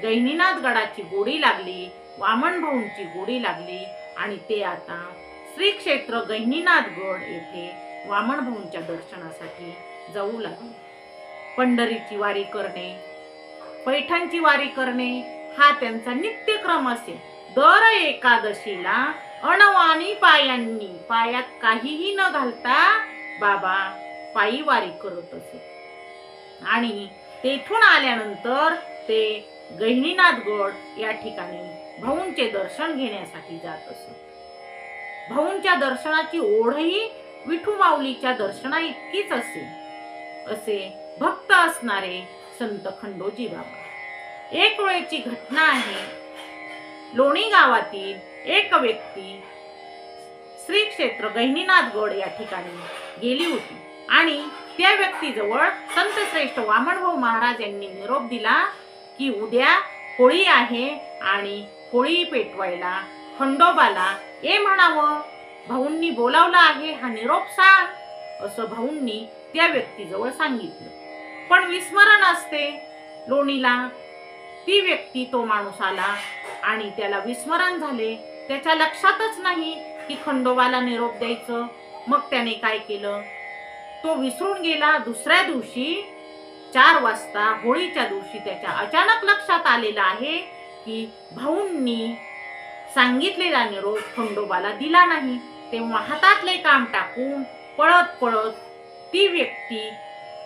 गहिनीनाथ गडाची गोडी लागली, वामन भाऊंची गोडी लागली आणि ते आता श्री क्षेत्र गहिनीनाथ गड येथे वामन भाऊंच्या दर्शनासाठी जाऊ लागले. पंढरीची वारी करणे, पैठणची वारी करणे हा त्यांचा नित्यक्रम असे. दर एकादशीला अणवाणी पायांनी, पायात काहीही न घालता बाबा पायी वारी करत असत. आणि तेथून आल्यानंतर ते गहिनीनाथ गड या ठिकाणी भाऊंचे दर्शन घेण्यासाठी जात असत. भाऊंच्या दर्शनाची ओढही विठू माऊलीच्या दर्शना इतकीच असे भक्त असणारे संत खंडोजी बाबा. एक वेळची घटना आहे. लोणी गावातील एक व्यक्ती श्री क्षेत्र गहिनीनाथ गड या ठिकाणी गेली होती आणि त्या व्यक्तीजवळ संत श्रेष्ठ वामनभाऊ महाराज यांनी निरोप दिला की उद्या होळी आहे आणि होळी पेटवायला खंडोबाला ये म्हणावं, भाऊंनी बोलावलं आहे, हा निरोप सांग असं भाऊंनी त्या व्यक्तीजवळ सांगितलं. पण विस्मरण असते लोणीला. ती व्यक्ती, तो माणूस आला आणि त्याला विस्मरण झाले. त्याच्या लक्षातच नाही की खंडोबाला निरोप द्यायचं. मग त्याने काय केलं, तो विसरून गेला. दुसऱ्या दिवशी 4 वाजता होळीच्या दिवशी त्याच्या अचानक लक्षात आलेलं आहे की भाऊंनी सांगितलेला निरोप खंडोबाला दिला नाही. तेव्हा हातातले काम टाकून पळत पळत ती व्यक्ती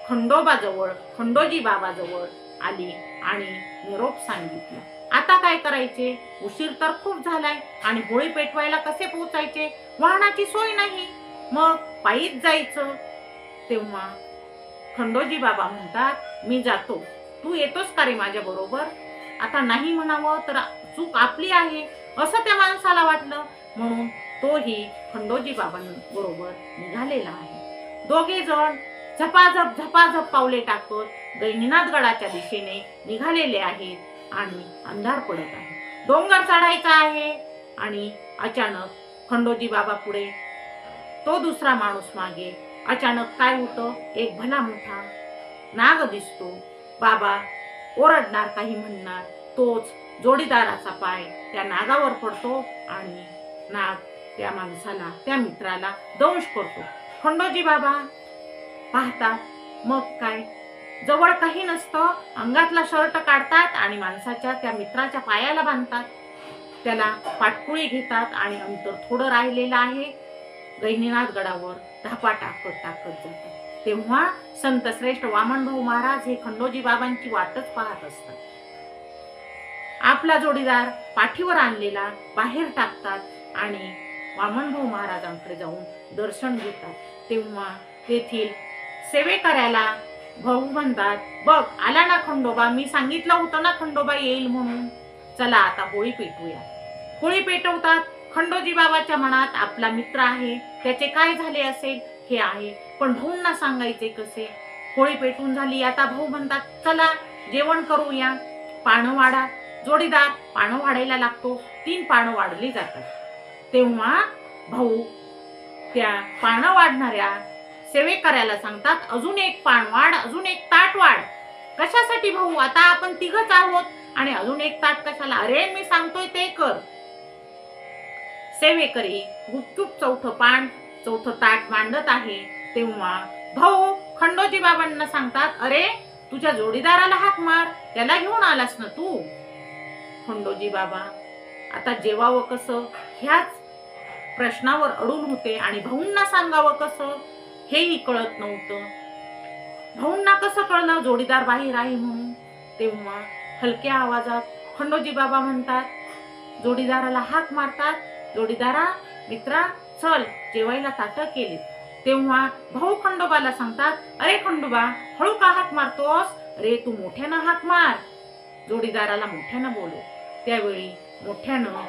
खंडोबाजवळ, खंडोजी बाबाजवळ आली आणि निरोप सांगितला. आता काय करायचे, उशीर तर खूप झालाय आणि होळी पेटवायला कसे पोहोचायचे, वाहनाची सोय नाही, मग पायीच जायचं. तेव्हा खंडोजी बाबा म्हणतात, मी जातो, तू येतोस का रे माझ्या बरोबर. आता नाही म्हणावं तर चूक आपली आहे असं त्या माणसाला वाटलं, म्हणून तोही खंडोजी बाबांबरोबर निघालेला आहे. दोघे जण झपाझप पावले टाकत गहिनीनाथ गडाच्या दिशेने निघालेले आहेत आणि अंधार पडत आहे. डोंगर चढायचा आहे आणि अचानक खंडोजी बाबा पुढे, तो दुसरा माणूस मागे. अचानक काय होतं, एक भला मोठा नाग दिसतो. बाबा ओरडणार, काही म्हणणार, तोच जोडीदाराचा पाय त्या नागावर पडतो आणि नाग त्या माणसाला, त्या मित्राला दंश करतो. खंडोजी बाबा पाहतात, मग काय, जवळ काही नसतं, अंगातला शर्ट काढतात आणि माणसाच्या, त्या मित्राच्या पायाला बांधतात. त्याला पाटकुळी घेतात आणि अंतर थोडं राहिलेलं आहे. गहिनीनाथ गडावर धापा टाकत जातात. तेव्हा संत श्रेष्ठ वामनभाऊ महाराज हे खंडोजी बाबांची वाटच पाहत असतात. आपला जोडीदार पाठीवर आणलेला बाहेर टाकतात आणि वामनभाऊ महाराजांकडे जाऊन दर्शन घेतात. तेव्हा तेथील सेवेकऱ्याला भाऊ म्हणतात, बघ आला ना खंडोबा, मी सांगितलं होतं ना खंडोबा येईल म्हणून, चला आता होळी पेटवूया. होळी पेटवतात. खंडोजी बाबाच्या मनात आपला मित्र आहे, त्याचे काय झाले असेल हे आहे, पण भाऊंना सांगायचे कसे. होळी पेटून झाली. आता भाऊ म्हणतात, चला जेवण करूया, पानं वाढा. जोडीदार पानं वाढायला लागतो. 3 पानं वाढली जातात. तेव्हा भाऊ त्या पानं वाढणाऱ्या सेवेकऱ्याला सांगतात, अजून 1 पान वाढ, अजून 1 ताट वाढ. कशासाठी भाऊ, आता आपण 3घच आहोत आणि अजून 1 ताट कशाला. अरे मी सांगतोय ते कर. सेवेकरी गुपचूप 4थं पान, 4थं ताट मांडत आहे. तेव्हा भाऊ खंडोजी बाबांना सांगतात, अरे तुझ्या जोडीदाराला हाक मार, त्याला घेऊन आलास ना तू. खंडोजी बाबा आता जेवावं कसं ह्याच प्रश्नावर अडून होते आणि भाऊंना सांगावं कसं हेही कळत नव्हतं. भाऊंना कसं कळलं जोडीदार बाहेर आहे म्हणून. तेव्हा हलक्या आवाजात खंडोजी बाबा म्हणतात, जोडीदाराला हाक मारतात, जोडीदारा, मित्रा, चल जेवायला ताटं केली. तेव्हा भाऊ खंडोबाला सांगतात, अरे खंडोबा हळू का हाक मारतोस, अरे तू मोठ्यानं हाक मार, जोडीदाराला मोठ्यानं बोलव. त्यावेळी मोठ्यानं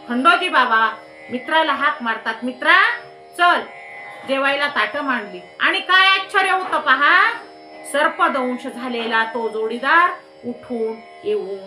खंडोजी बाबा मित्राला हाक मारतात, मित्रा चल. जेवायला ताटं मांडली आणि काय आश्चर्य होतं पहा, सर्पदंश झालेला तो जोडीदार उठून येऊन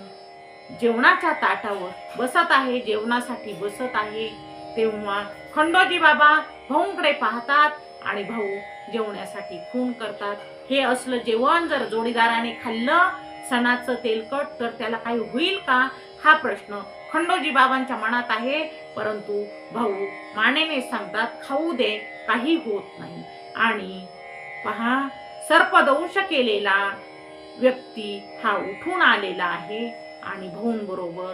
जेवणाच्या ताटावर बसत आहे, जेवणासाठी बसत आहे, तेव्हा खंडोजी बाबा भाऊंकडे पाहतात आणि भाऊ जेवण्यासाठी खून करतात. हे असलं जेवण जर जोडीदाराने खाल्लं सणाचं तेलकट तर त्याला काही होईल का, हा प्रश्न खंडोजी बाबांच्या मनात आहे. परंतु भाऊ मानेने सांगतात खाऊ दे, काही होत नाही. आणि पहा, सर्पदंश केलेला व्यक्ती हा उठून आलेला आहे आणि भाऊंबरोबर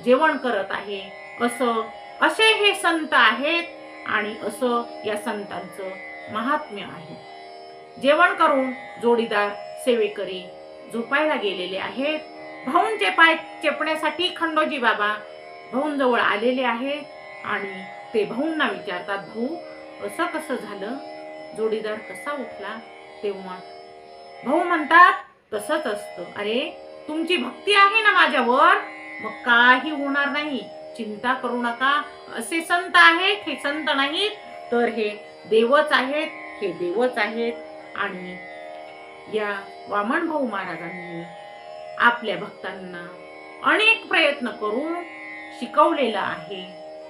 जेवण करत आहे. असे हे संत आहेत आणि असं या संतांचं महात्म्य आहे. जेवण करून जोडीदार सेवेकरी झोपायला गेलेले आहेत. भाऊंचे पाय चेपण्यासाठी खंडोजी बाबा भाऊंजवळ आलेले आहेत आणि ते भाऊंना विचारतात, भाऊ असं कसं झालं, जोडीदार कसा उठला? तेव्हा भाऊ म्हणतात, तसंच असतं. अरे तुमची भक्ती आहे ना माझ्यावर, मग काही होणार नाही, चिंता करू नका. असे संत आहेत, हे संत नाहीत तर हे देवच आहेत, हे देवच आहेत. आणि या वामन भाऊ महाराजांनी आपल्या भक्तांना अनेक प्रयत्न करून शिकवलेलं आहे.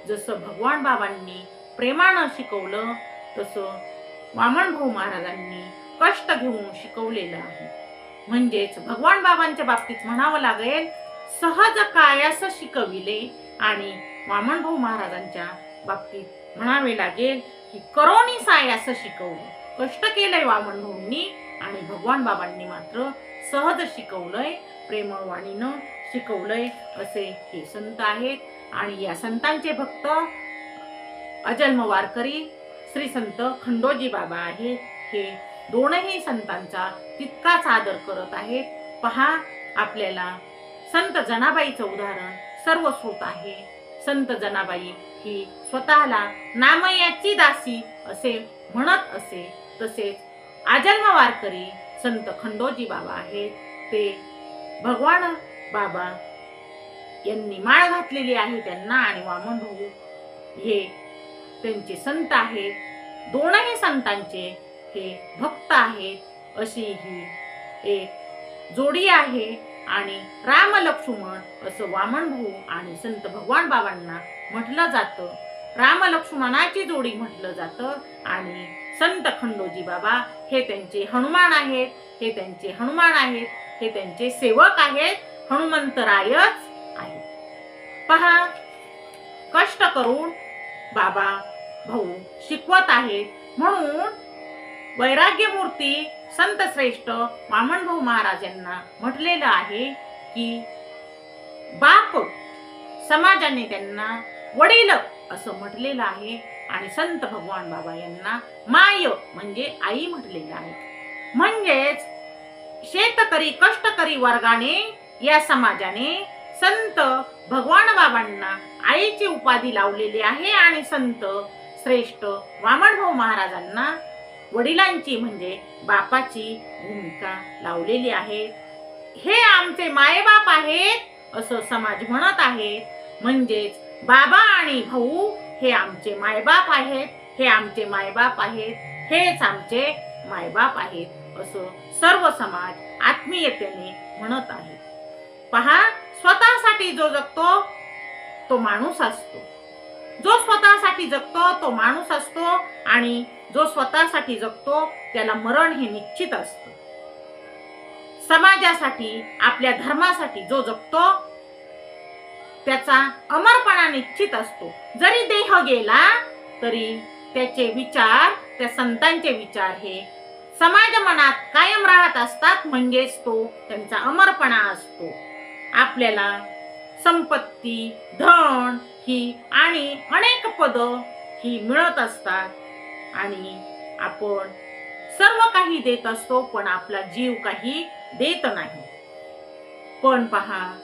जसं भगवान बाबांनी प्रेमानं शिकवलं तसं वामन भाऊ महाराजांनी कष्ट घेऊन शिकवलेलं आहे. म्हणजेच भगवान बाबांच्या बाबतीत म्हणावं लागेल, सहज कायास शिकविले. आणि वामन भाऊ महाराजांच्या बाबतीत म्हणावे लागेल की करोनी सायास शिकवलं. कष्ट केलंय वामन भाऊंनी आणि भगवान बाबांनी मात्र सहज शिकवलंय, प्रेमळ वाणीनं शिकवलंय. असे हे संत आहेत. आणि या संतांचे भक्त अजन्म वारकरी श्री संत खंडोजी बाबा आहेत. हे दोनही संतांचा तितकाच आदर करत आहेत. पहा, आपल्याला संत जनाबाईचं उदाहरण सर्वश्रुत आहे. संत जनाबाई ही स्वतःला नामयाची दासी असे म्हणत असे. तसेच आजन्म वारकरी संत खंडोजी बाबा आहेत. ते भगवान बाबा यांनी माळ घातलेली आहे त्यांना, आणि वामन भाऊ हे त्यांचे संत आहेत. दोनही संतांचे हे भक्त आहेत. अशी ही एक जोडी आहे. आणि राम लक्ष्मण असं वामन भाऊ आणि संत भगवान बाबांना म्हटलं जातं. राम लक्ष्मणाची जोडी म्हटलं जातं. आणि संत खंडोजी बाबा हे त्यांचे हनुमान आहेत, हे त्यांचे हनुमान आहेत, हे त्यांचे सेवक आहेत, हनुमंतरायच आहेत. पहा, कष्ट करून बाबा भाऊ शिकवत आहेत. म्हणून वैराग्यमूर्ती संत श्रेष्ठ वामन भाऊ महाराज यांना म्हटलेलं आहे की बाप समाजाने त्यांना वडील असं म्हटलेलं आहे. आणि संत भगवान बाबा यांना माय म्हणजे आई म्हटलेलं आहे. म्हणजेच शेतकरी कष्टकरी वर्गाने या समाजाने संत भगवान बाबांना आईची उपाधी लावलेली आहे. आणि संत श्रेष्ठ वामन भाऊ महाराजांना वडिलांची म्हणजे बापाची भूमिका लावलेली आहे. हे आमचे मायबाप आहेत असं समाज म्हणत आहे. म्हणजेच बाबा आणि भाऊ हे आमचे मायबाप आहेत, हे आमचे मायबाप आहेत, हेच आमचे मायबाप आहेत असं सर्व समाज आत्मीयतेने म्हणत आहे. पहा, स्वतःसाठी जो जगतो तो माणूस असतो. जो स्वतःसाठी जगतो तो माणूस असतो. आणि जो स्वतःसाठी जगतो त्याला मरण हे निश्चित असतं. समाजासाठी आपल्या धर्मासाठी जो जगतो त्याचा अमरपणा निश्चित असतो. जरी देह गेला तरी त्याचे विचार, त्या संतांचे विचार हे समाज मनात कायम राहत असतात. म्हणजेच तो त्यांचा अमरपणा असतो. आपल्याला संपत्ती, धन ही आणि अनेक पद ही मिळत असतात आणि आपण सर्व काही देत असतो, पण आपला जीव काही देत नाही. पण पहा,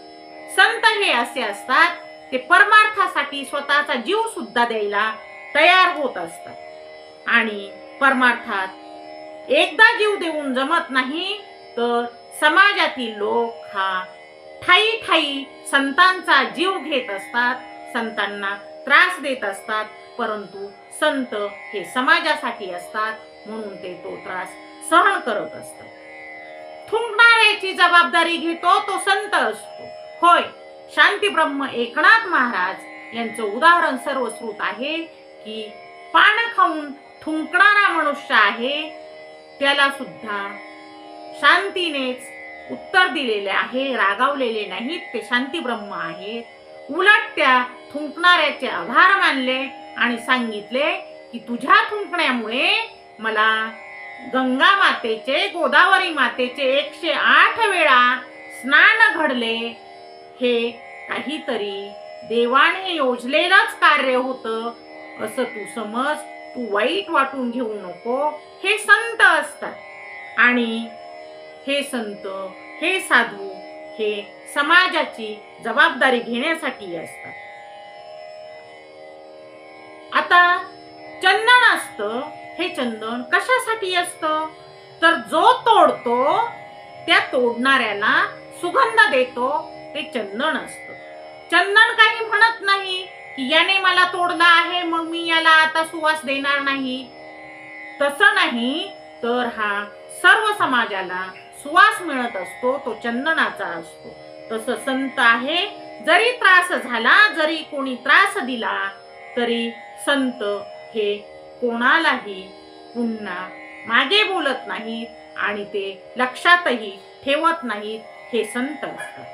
संत हे असे असतात, ते परमार्थासाठी स्वतःचा जीव सुद्धा द्यायला तयार होत असतात. आणि परमार्थात एकदा जीव देऊन जमत नाही तर समाजातील लोक हा ठाई ठाई संतांचा जीव घेत असतात, संतांना त्रास देत असतात. परंतु संत हे समाजासाठी असतात म्हणून ते तो त्रास सहन करत असतात. थुंकणाऱ्याची जबाबदारी घेतो तो संत असतो. होय, शांतीब्रह्म एकनाथ महाराज यांचं उदाहरण सर्वश्रुत आहे की पान खाऊन थुंकणारा मनुष्य आहे, त्याला सुद्धा शांतीनेच उत्तर दिलेले आहे, रागावलेले नाहीत, ते शांतीब्रह्म आहेत. उलट त्या थुंकणाऱ्याचे आभार मानले आणि सांगितले की तुझ्या थुंकण्यामुळे मला गंगा मातेचे, गोदावरी मातेचे 108 वेळा स्नान घडले. हे काहीतरी देवाने योजलेलंच कार्य होतं असं तू समज, तू वाईट वाटून घेऊ नको. हे संत असतात आणि हे संत, हे साधू हे समाजाची जबाबदारी घेण्यासाठी असतात. आता चंदन असतं, हे चंदन कशासाठी असतं? तर जो तोडतो त्या तोडणाऱ्याला सुगंध देतो, ते चंदन असतं. चंदन काही म्हणत नाही की याने मला तोडला आहे मग मी याला आता सुवास देणार नाही. तसं नाही, तर हा सर्व समाजाला सुवास मिळत असतो, तो चंदनाचा असतो. तसं संत आहे, जरी त्रास झाला, जरी कोणी त्रास दिला, तरी संत हे कोणालाही पुन्हा मागे बोलत नाहीत आणि ते लक्षातही ठेवत नाहीत. हे संत असतात.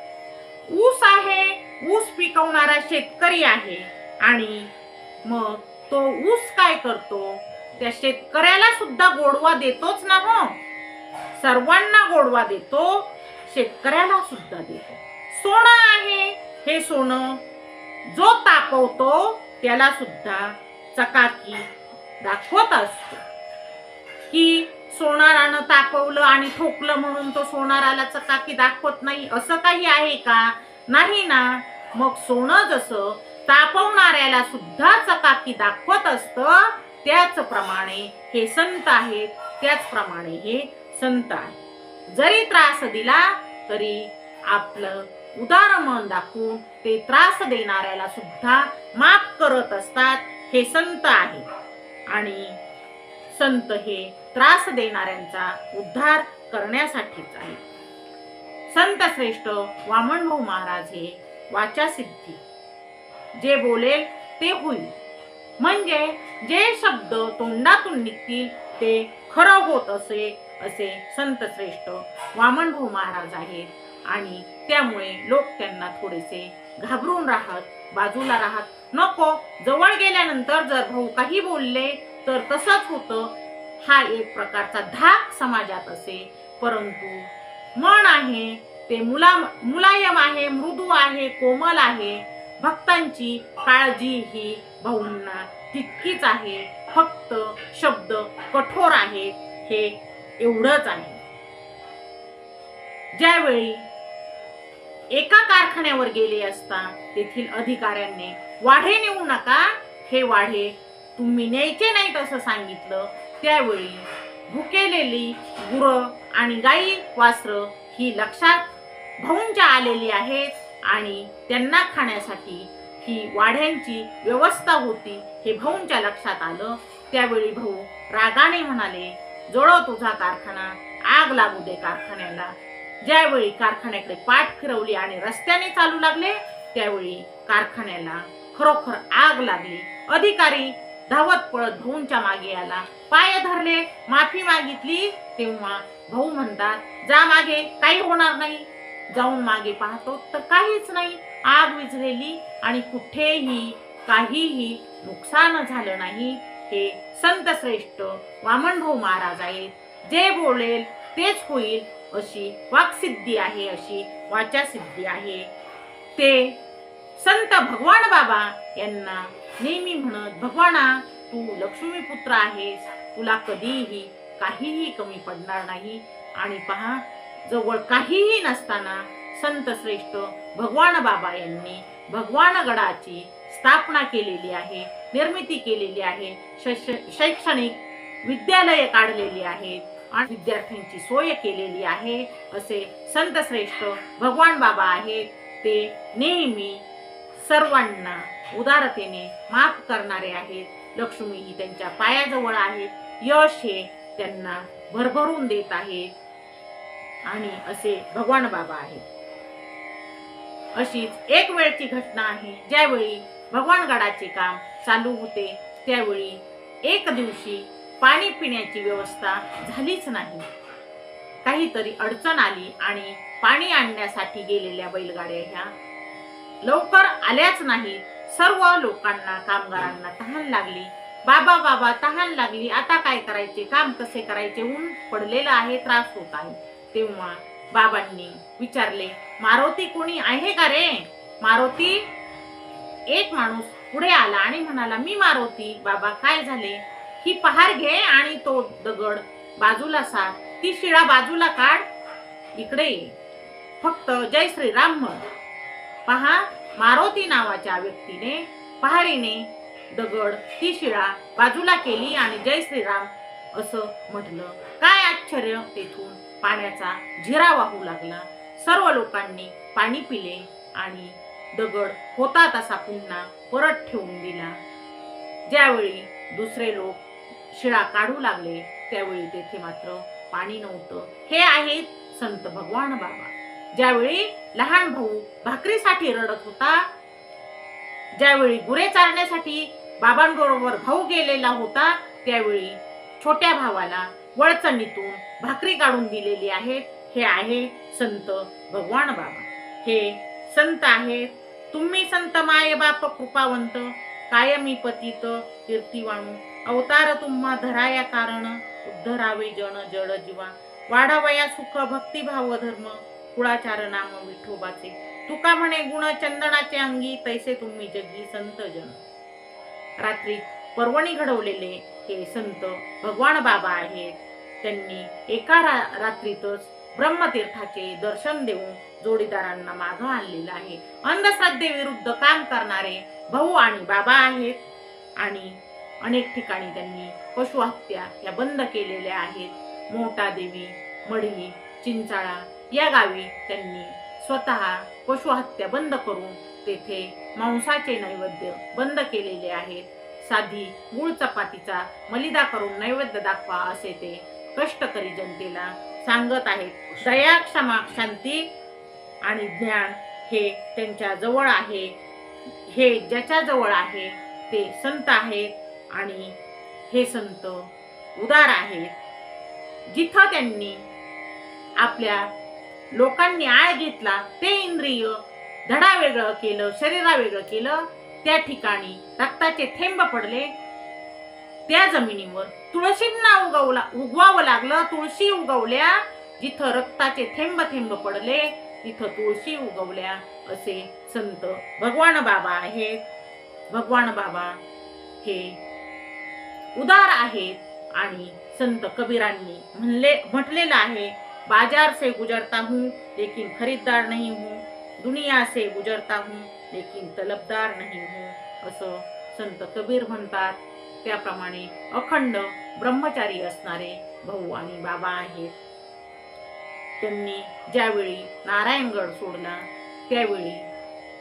ऊस आहे, ऊस पिकवणारा शेतकरी आहे आणि मग तो ऊस काय करतो? त्या शेतकऱ्याला सुद्धा गोडवा देतोच ना. हो, सर्वांना गोडवा देतो, शेतकऱ्याला सुद्धा देतो. सोनं आहे, हे सोनं जो तापवतो त्याला सुद्धा चकाकी दाखवत असतो की सोनारानं तापवलं आणि ठोकलं म्हणून तो सोनाराला चकाकी दाखवत नाही, असं काही आहे का? नाही ना. मग सोनं जसं तापवणाऱ्याला सुद्धा चकाकी दाखवत असतं, त्याचप्रमाणे हे संत आहेत, त्याचप्रमाणे हे संत आहेत. जरी त्रास दिला तरी आपलं उदार मन दाखवून ते त्रास देणाऱ्याला सुद्धा माफ करत असतात. हे संत आहेत आणि संत हे त्रास देणाऱ्यांचा उद्धार करण्यासाठीच आहे. संत श्रेष्ठ वामनभाऊ महाराज हे वाचासिद्धी, जे बोलेल ते होईल, म्हणजे जे शब्द तोंडातून निघतील ते खरं होत असे संत श्रेष्ठ वामनभाऊ महाराज आहेत आणि त्यामुळे लोक त्यांना थोडेसे घाबरून राहत, बाजूला राहत. नको, जवळ गेल्यानंतर जर भाऊ काही बोलले तर तसंच होतं. हा एक प्रकारचा धाक समाजात असे, परंतु मन आहे ते मुलायम आहे, मृदू आहे, कोमल आहे. भक्तांची काळजी ही भाऊंना तितकीच आहे, फक्त शब्द कठोर आहेत, हे एवढंच आहे. ज्यावेळी एका कारखान्यावर गेले असता तेथील अधिकाऱ्यांनी वाढे नेऊ नका, हे वाढे तुम्ही न्यायचे नाहीत असं सांगितलं. त्यावेळी भुकेलेली गुरं आणि गाई वासरं ही लक्षात भाऊंच्या आलेली आहेत आणि त्यांना खाण्यासाठी ही वाढ्यांची व्यवस्था होती, हे भाऊंच्या लक्षात आलं. त्यावेळी भाऊ रागाने म्हणाले, जळो तुझा कारखाना, आग लागू दे कारखान्याला. ज्यावेळी कारखान्याकडे पाठ फिरवली आणि रस्त्याने चालू लागले, त्यावेळी कारखान्याला खरोखर आग लागली. अधिकारी धावत पळत भाऊंच्या मागे आला, पाय धरले, माफी मागितली. तेव्हा भाऊ म्हणतात, जा मागे, काही होणार नाही. जाऊन मागे पाहतो तर काहीच नाही, आग विझलेली आणि कुठेही काहीही नुकसान झालं नाही. हे संत श्रेष्ठ वामनभाऊ महाराज आहेत. जे बोलेल तेच होईल अशी वाक्सिद्धी आहे, अशी वाचासिद्धी आहे. ते संत भगवान बाबा यांना नेहमी म्हणत, भगवाना तू लक्ष्मीपुत्र आहेस, तुला कधीही काहीही कमी पडणार नाही. आणि पहा, जवळ काहीही नसताना संत श्रेष्ठ भगवान बाबा यांनी भगवानगडाची स्थापना केलेली आहे, निर्मिती केलेली आहे, शैक्षणिक विद्यालय काढलेली आहेत आणि विद्यार्थ्यांची सोय केलेली आहे. असे संत श्रेष्ठ भगवान बाबा आहेत. ते नेहमी सर्वांना उदारतेने माफ करणारे आहेत. लक्ष्मी ही त्यांच्या पायाजवळ आहेत, यश हे त्यांना भरभरून देत आहेत आणि असे भगवान बाबा आहेत. अशीच एक वेळची घटना आहे. ज्यावेळी भगवानगडाचे काम चालू होते त्यावेळी एक दिवशी पाणी पिण्याची व्यवस्था झालीच नाही. काहीतरी अडचण आली आणि पाणी आणण्यासाठी गेलेल्या बैलगाड्या ह्या लवकर आल्याच नाही. सर्व लोकांना, कामगारांना तहान लागली. बाबा बाबा तहान लागली, आता काय करायचे, काम कसे करायचे, ऊन पडलेलं आहे, त्रास होत आहे. तेव्हा बाबांनी विचारले, मारुती कोणी आहे का रे? मारुती. एक माणूस पुढे आला आणि म्हणाला, मी मारुती. बाबा, काय झाले? ही पहार घे आणि तो दगड बाजूला सार, ती शिळा बाजूला काढ, इकडे ये, फक्त जय श्रीराम म्हण. पहा, मारुती नावाच्या व्यक्तीने, पहारीने दगड, ती शिळा बाजूला केली आणि जय श्रीराम असं म्हटलं. काय आश्चर्य! तेथून पाण्याचा झिरा वाहू लागला. सर्व लोकांनी पाणी पिले आणि दगड होता तसा पुन्हा परत ठेवून दिला. ज्यावेळी दुसरे लोक शिळा काढू लागले त्यावेळी तेथे मात्र पाणी नव्हतं. हे आहेत संत भगवान बाबा. ज्यावेळी लहान भाऊ भाकरीसाठी रडत होता, ज्यावेळी गुरे चारण्यासाठी बाबांबरोबर भाऊ गेलेला होता, त्यावेळी छोट्या भावाला वळचणीतून भाकरी काढून दिलेली आहेत. हे आहे संत भगवान बाबा. हे संत आहेत. तुम्ही संत माये बाप कृपावंत, कायमी पतित कीर्तिवाणू, अवतार तुम्हा धराया कारण, उद्धरावे जन जड जीवा, वाढावया सुख भक्तिभाव धर्म, कुळाचार नाम विठोबाचे, तुका म्हणे गुण चंदनाचे अंगी, तैसे तुम्ही जगी संत जन. रात्री पर्वणी घडवलेले हे संत भगवान बाबा आहेत. त्यांनी एका रात्रीतच ब्रह्मतीर्थाचे दर्शन देऊन जोडीदारांना मागे आणलेलं आहे. अंधश्रद्धेविरुद्ध काम करणारे भाऊ आणि बाबा आहेत. आणि अनेक ठिकाणी त्यांनी पशुहत्या या बंद केलेल्या आहेत. मोहटादेवी, मढी, चिंचाळा या गावी त्यांनी स्वतः पशुहत्या बंद करून तेथे मांसाचे नैवेद्य बंद केलेले आहेत. साधी गुळ चपातीचा मलिदा करून नैवेद्य दाखवा असे ते कष्टकरी जनतेला सांगत आहेत. दया, क्षमा, शांती आणि ज्ञान हे त्यांच्या जवळ आहे. हे ज्याच्या जवळ आहे ते संत आहेत आणि हे संत उदार आहेत. जिथं त्यांनी आपल्या लोकांनी आळ घेतला, ते इंद्रिय धडा वेगळं केलं, शरीरा वेगळं केलं, त्या ठिकाणी रक्ताचे थेंब पडले. त्या जमिनीवर तुळशींना उगवावं लागलं. तुळशी उगवल्या. जिथं रक्ताचे थेंब थेंब पडले तिथं तुळशी उगवल्या. असे संत भगवान बाबा आहेत. भगवान बाबा हे उदार आहेत. आणि संत कबीरांनी म्हटलेलं आहे, बाजार से गुजरता हूँ लेकिन खरीददार नहीं हूँ, दुनिया से गुजरता हूँ लेकिन तलबदार नहीं हूँ, असं संत कबीर म्हणतात. त्याप्रमाणे अखंड ब्रह्मचारी असणारे भाऊ आणि बाबा आहेत. त्यांनी ज्यावेळी नारायणगड सोडला त्यावेळी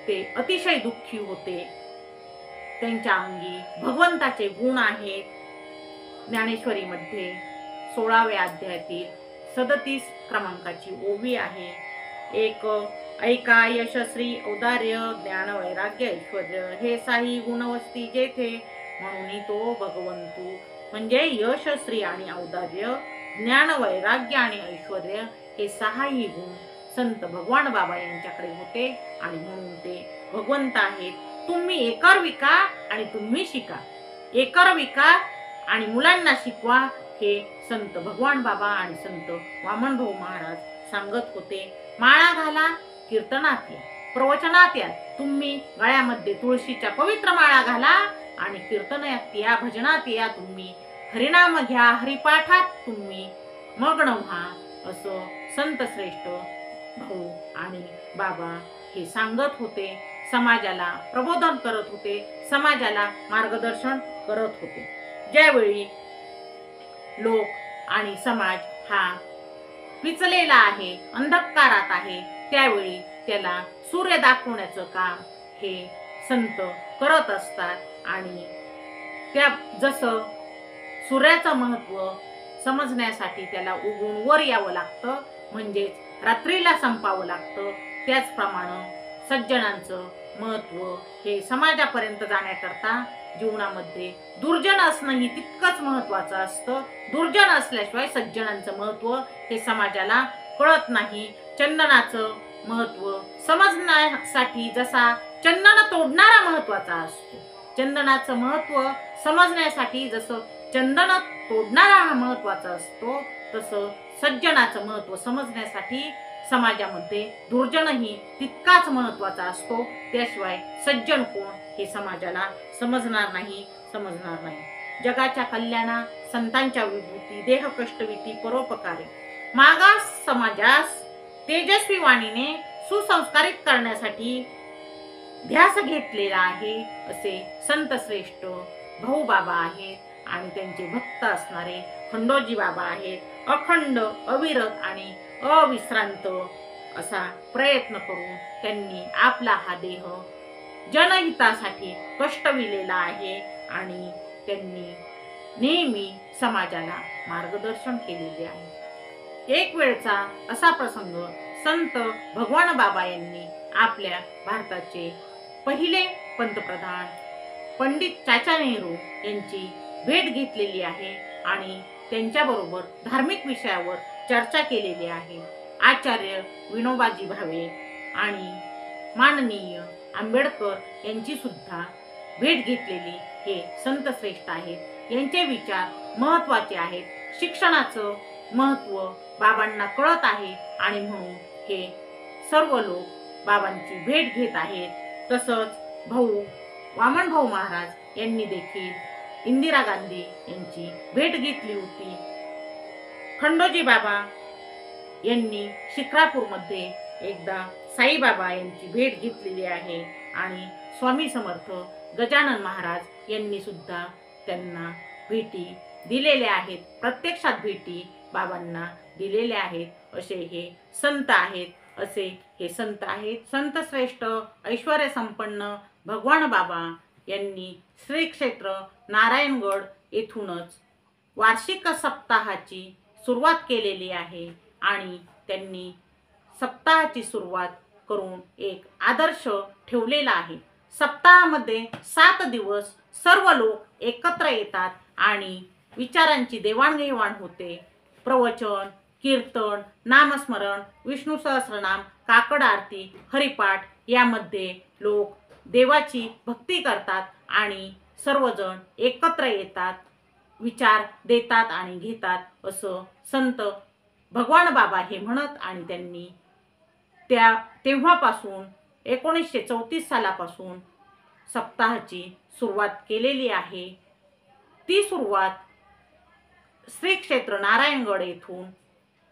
ते अतिशय दुःखी होते. त्यांच्या अंगी भगवंताचे गुण आहेत. ज्ञानेश्वरीमध्ये 16व्या अध्यायातील 37 क्रमांकाची ओवी आहे. एक ऐका यशस्वी औदार्य ज्ञान वैराग्य ऐश्वर्य, हे साही गुणवस्ती जेथे, म्हणून तो भगवंतू. म्हणजे यशस्वी आणि औदार्य, ज्ञान वैराग्य आणि ऐश्वर्य हे 6ही गुण संत भगवान बाबा यांच्याकडे होते आणि म्हणून ते भगवंत आहेत. तुम्ही एकर विका आणि तुम्ही शिका, एकर विका आणि मुलांना शिकवा, हे संत भगवान बाबा आणि संत वामनभाऊ महाराज सांगत होते. माळा घाला, कीर्तनात या, प्रवचनात या. तुम्ही गळ्यामध्ये तुळशीच्या पवित्र माळा घाला आणि कीर्तनात या, भजनात या. तुम्ही हरिनाम घ्या, हरिपाठात तुम्ही मग्न व्हा, असं संत श्रेष्ठ भाऊ आणि बाबा हे सांगत होते. समाजाला प्रबोधन करत होते, समाजाला मार्गदर्शन करत होते. ज्यावेळी लोक आणि समाज हा पिचलेला आहे, अंधकारात आहे, त्यावेळी त्याला सूर्य दाखवण्याचं काम हे संत करत असतात. आणि त्या जसं सूर्याचं महत्त्व समजण्यासाठी त्याला उगवून वर यावं लागतं, म्हणजेच रात्रीला संपावं लागतं, त्याचप्रमाणे सज्जनांचं महत्त्व हे समाजापर्यंत जाण्याकरता जीवनामध्ये दुर्जन असणंही तितकंच महत्त्वाचं असतं. दुर्जन असल्याशिवाय सज्जनांचं महत्त्व हे समाजाला कळत नाही. चंदनाचं महत्त्व समजण्यासाठी जसा चंदन तोडणारा महत्त्वाचा असतो, चंदनाचं महत्त्व समजण्यासाठी जसं चंदन तोडणारा हा महत्त्वाचा असतो, तसं सज्जनाचं महत्त्व समजण्यासाठी समाजामध्ये दुर्जनही तितकाच महत्त्वाचा असतो. त्याशिवाय सज्जन कोण हे समाजाला समजणार नाही. जगाच्या कल्याणा संतांच्या विभूती देह कष्टविती परोपकारी मागास समाजास तेजस्वी वाणीने सुसंस्कारित करण्यासाठी ध्यास घेतलेला आहे असे संत श्रेष्ठ भाऊ बाबा आहेत आणि त्यांचे भक्त असणारे खंडोजी बाबा आहेत. अखंड अविरत आणि अविश्रांत असा प्रयत्न करून त्यांनी आपला हा देह जनहितासाठी कष्टविलेला आहे आणि त्यांनी नेहमी समाजाला मार्गदर्शन केलेले आहे. एक वेळचा असा प्रसंग संत भगवान बाबा यांनी आपल्या भारताचे पहिले पंतप्रधान पंडित चाचा नेहरू यांची भेट घेतलेली आहे आणि त्यांच्याबरोबर धार्मिक विषयावर चर्चा केलेली आहे. आचार्य विनोबाजी भावे आणि माननीय आंबेडकर यांची सुद्धा भेट घेतलेली हे संत श्रेष्ठ आहेत. यांचे विचार महत्त्वाचे आहेत. शिक्षणाचं महत्त्व बाबांना कळत आहे आणि म्हणून हे सर्व लोक बाबांची भेट घेत आहेत. तसंच वामन भाऊ महाराज यांनी देखील इंदिरा गांधी यांची भेट घेतली होती. खंडोजी बाबा यांनी शिक्रापूरमध्ये एकदा साईबाबा यांची भेट घेतलेली आहे आणि स्वामी समर्थ गजानन महाराज यांनी सुद्धा त्यांना भेटी दिलेल्या आहेत. प्रत्यक्षात भेटी बाबांना दिलेल्या आहेत असे हे संत आहेत. संत श्रेष्ठ ऐश्वर्य संपन्न भगवान बाबा यांनी श्री क्षेत्र नारायणगड येथूनच वार्षिक सप्ताहाची सुरुवात केलेली आहे आणि त्यांनी सप्ताहाची सुरुवात करून एक आदर्श ठेवलेला आहे. सप्ताहामध्ये 7 दिवस सर्व लोक एकत्र येतात आणि विचारांची देवाणघेवाण होते. प्रवचन, कीर्तन, नामस्मरण, विष्णू सहस्रनाम, काकड आरती, हरिपाठ यामध्ये लोक देवाची भक्ती करतात आणि सर्वजण एकत्र येतात, विचार देतात आणि घेतात असं संत भगवान बाबा हे म्हणत आणि त्यांनी तेव्हापासून 1934 सालापासून सप्ताहाची सुरुवात केलेली आहे. ती सुरुवात श्री क्षेत्र नारायणगड येथून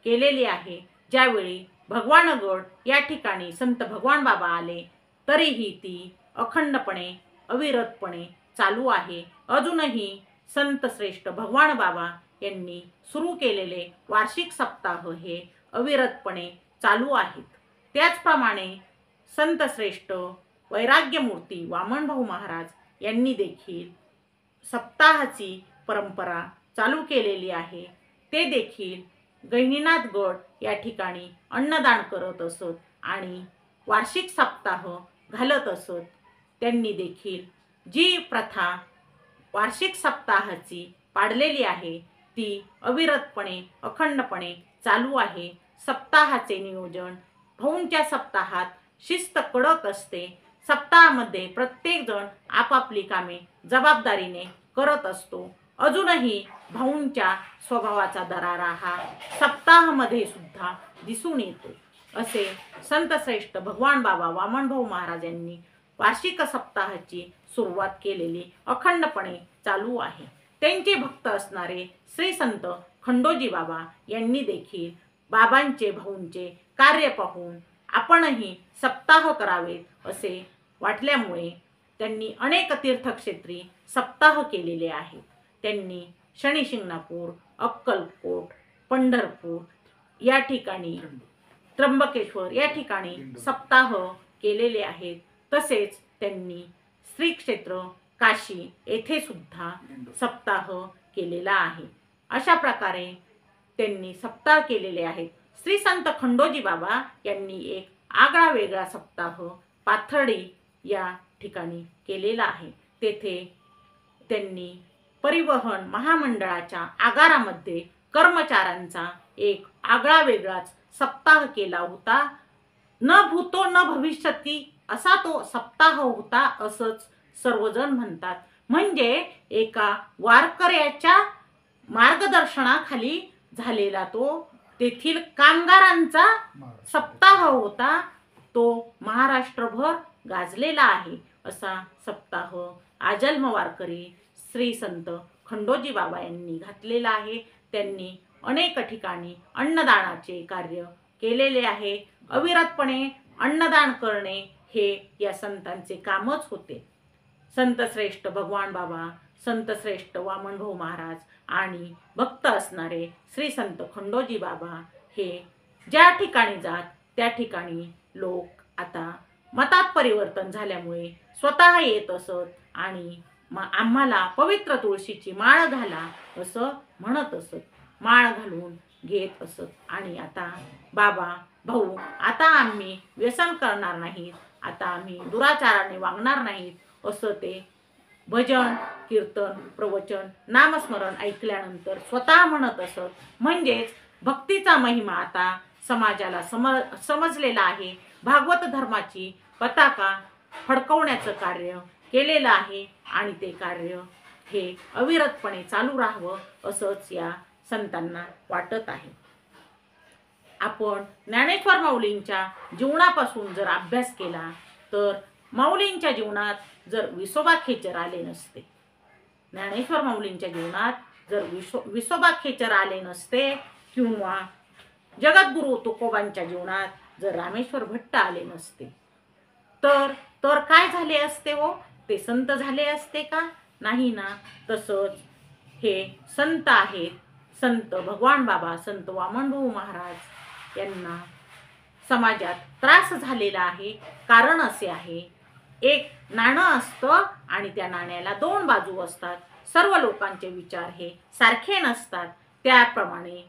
केलेली आहे. ज्यावेळी भगवानगड या ठिकाणी संत भगवान बाबा आले तरीही ती अखंडपणे अविरतपणे चालू आहे. अजूनही संत श्रेष्ठ भगवान बाबा यांनी सुरू केलेले वार्षिक सप्ताह हे अविरतपणे चालू आहेत. त्याचप्रमाणे संत श्रेष्ठ वैराग्यमूर्ती वामन भाऊ महाराज यांनी देखील सप्ताहाची परंपरा चालू केलेली आहे. ते देखील गहिनीनाथ गड या ठिकाणी अन्नदान करत असत आणि वार्षिक सप्ताह घालत असत. त्यांनी देखील जी प्रथा वार्षिक सप्ताहाची पाडलेली आहे ती अविरतपणे अखंडपणे चालू आहे. सप्ताहाचे नियोजन भाऊंच्या सप्ताहात शिस्त कडक असते. सप्ताहामध्ये प्रत्येक जण आपापली कामे जबाबदारीने करत असतो. अजूनही भाऊंच्या स्वभावाचा दरारा हा सप्ताहामध्ये सुद्धा दिसून येतो असे संत श्रेष्ठ भगवान बाबा वामन भाऊ महाराज यांनी वार्षिक सप्ताहाची सुरुवात केलेली अखंडपणे चालू आहे. त्यांचे भक्त असणारे श्री संत खंडोजी बाबा यांनी देखील बाबांचे भाऊंचे कार्य पाहून आपणही सप्ताह करावेत असे वाटल्यामुळे त्यांनी अनेक तीर्थक्षेत्री सप्ताह केलेले आहेत. त्यांनी शनी शिंगणापूर, अक्कलकोट, पंढरपूर या ठिकाणी, त्र्यंबकेश्वर या ठिकाणी सप्ताह केलेले आहेत. तसेच त्यांनी श्री क्षेत्र काशी येथे सुद्धा सप्ताह केलेला आहे. अशा प्रकारे त्यांनी सप्ताह केलेले आहेत. श्री संत खंडोजी बाबा यांनी एक आगळा वेगळा सप्ताह पाथर्डी या ठिकाणी केलेला आहे। तेथे त्यांनी परिवहन महामंडळाच्या आगारामध्ये कर्मचाऱ्यांचा एक आगळा वेगळाच सप्ताह केला होता। न भूतो न भविष्यती असा तो सप्ताह होता असंच सर्वजण म्हणतात। म्हणजे एका वारकऱ्याच्या मार्गदर्शनाखाली झालेला तो तेथील कामगारांचा सप्ताह होता। तो महाराष्ट्रभर गाजलेला आहे। असा सप्ताह आजन्म वारकरी श्री संत खंडोजी बाबा यांनी घातलेला आहे। त्यांनी अनेक ठिकाणी अन्नदानाचे कार्य केलेले आहे। अविरतपणे अन्नदान करणे हे या संतांचे कामच होते। संत श्रेष्ठ भगवान बाबा, संत श्रेष्ठ वामनभाऊ महाराज आणि भक्त असणारे श्री संत खंडोजी बाबा हे ज्या ठिकाणी जात त्या ठिकाणी लोक आता मतात परिवर्तन झाल्यामुळे स्वतः येत असत आणि आम्हाला पवित्र तुळशीची माळ घाला असं म्हणत असत, माळ घालून घेत असत। आणि आता बाबा भाऊ, आता आम्ही व्यसन करणार नाहीत, आता आम्ही दुराचाराने वागणार नाहीत असं ते भजन कीर्तन प्रवचन नामस्मरण ऐकल्यानंतर स्वतः म्हणत असत। म्हणजेच भक्तीचा महिमा आता समाजाला समजलेला आहे। भागवत धर्माची पताका फडकवण्याचं कार्य केलेलं आहे आणि ते कार्य हे अविरतपणे चालू राहावं असंच या संतांना वाटत आहे। आपण ज्ञानेश्वर माऊलींच्या जीवनापासून जर अभ्यास केला तर माऊलींच्या जीवनात जर विसोबा खेचर आले नसते, ज्ञानेश्वर माऊलींच्या जीवनात जर विसोबा खेचर आले नसते किंवा जगद्गुरु तुकोबांच्या जीवनात जर रामेश्वर भट्ट आले नसते तर काय झाले असते हो? ते संत झाले असते का? नाही ना। तसंच हे संत आहेत, संत भगवान बाबा, संत वामनभाऊ महाराज यांना समाजात त्रास झालेला आहे। कारण असे आहे, एक नाणं असतं आणि त्या नाण्याला दोन बाजू असतात। सर्व लोकांचे विचार हे सारखे नसतात। त्याप्रमाणे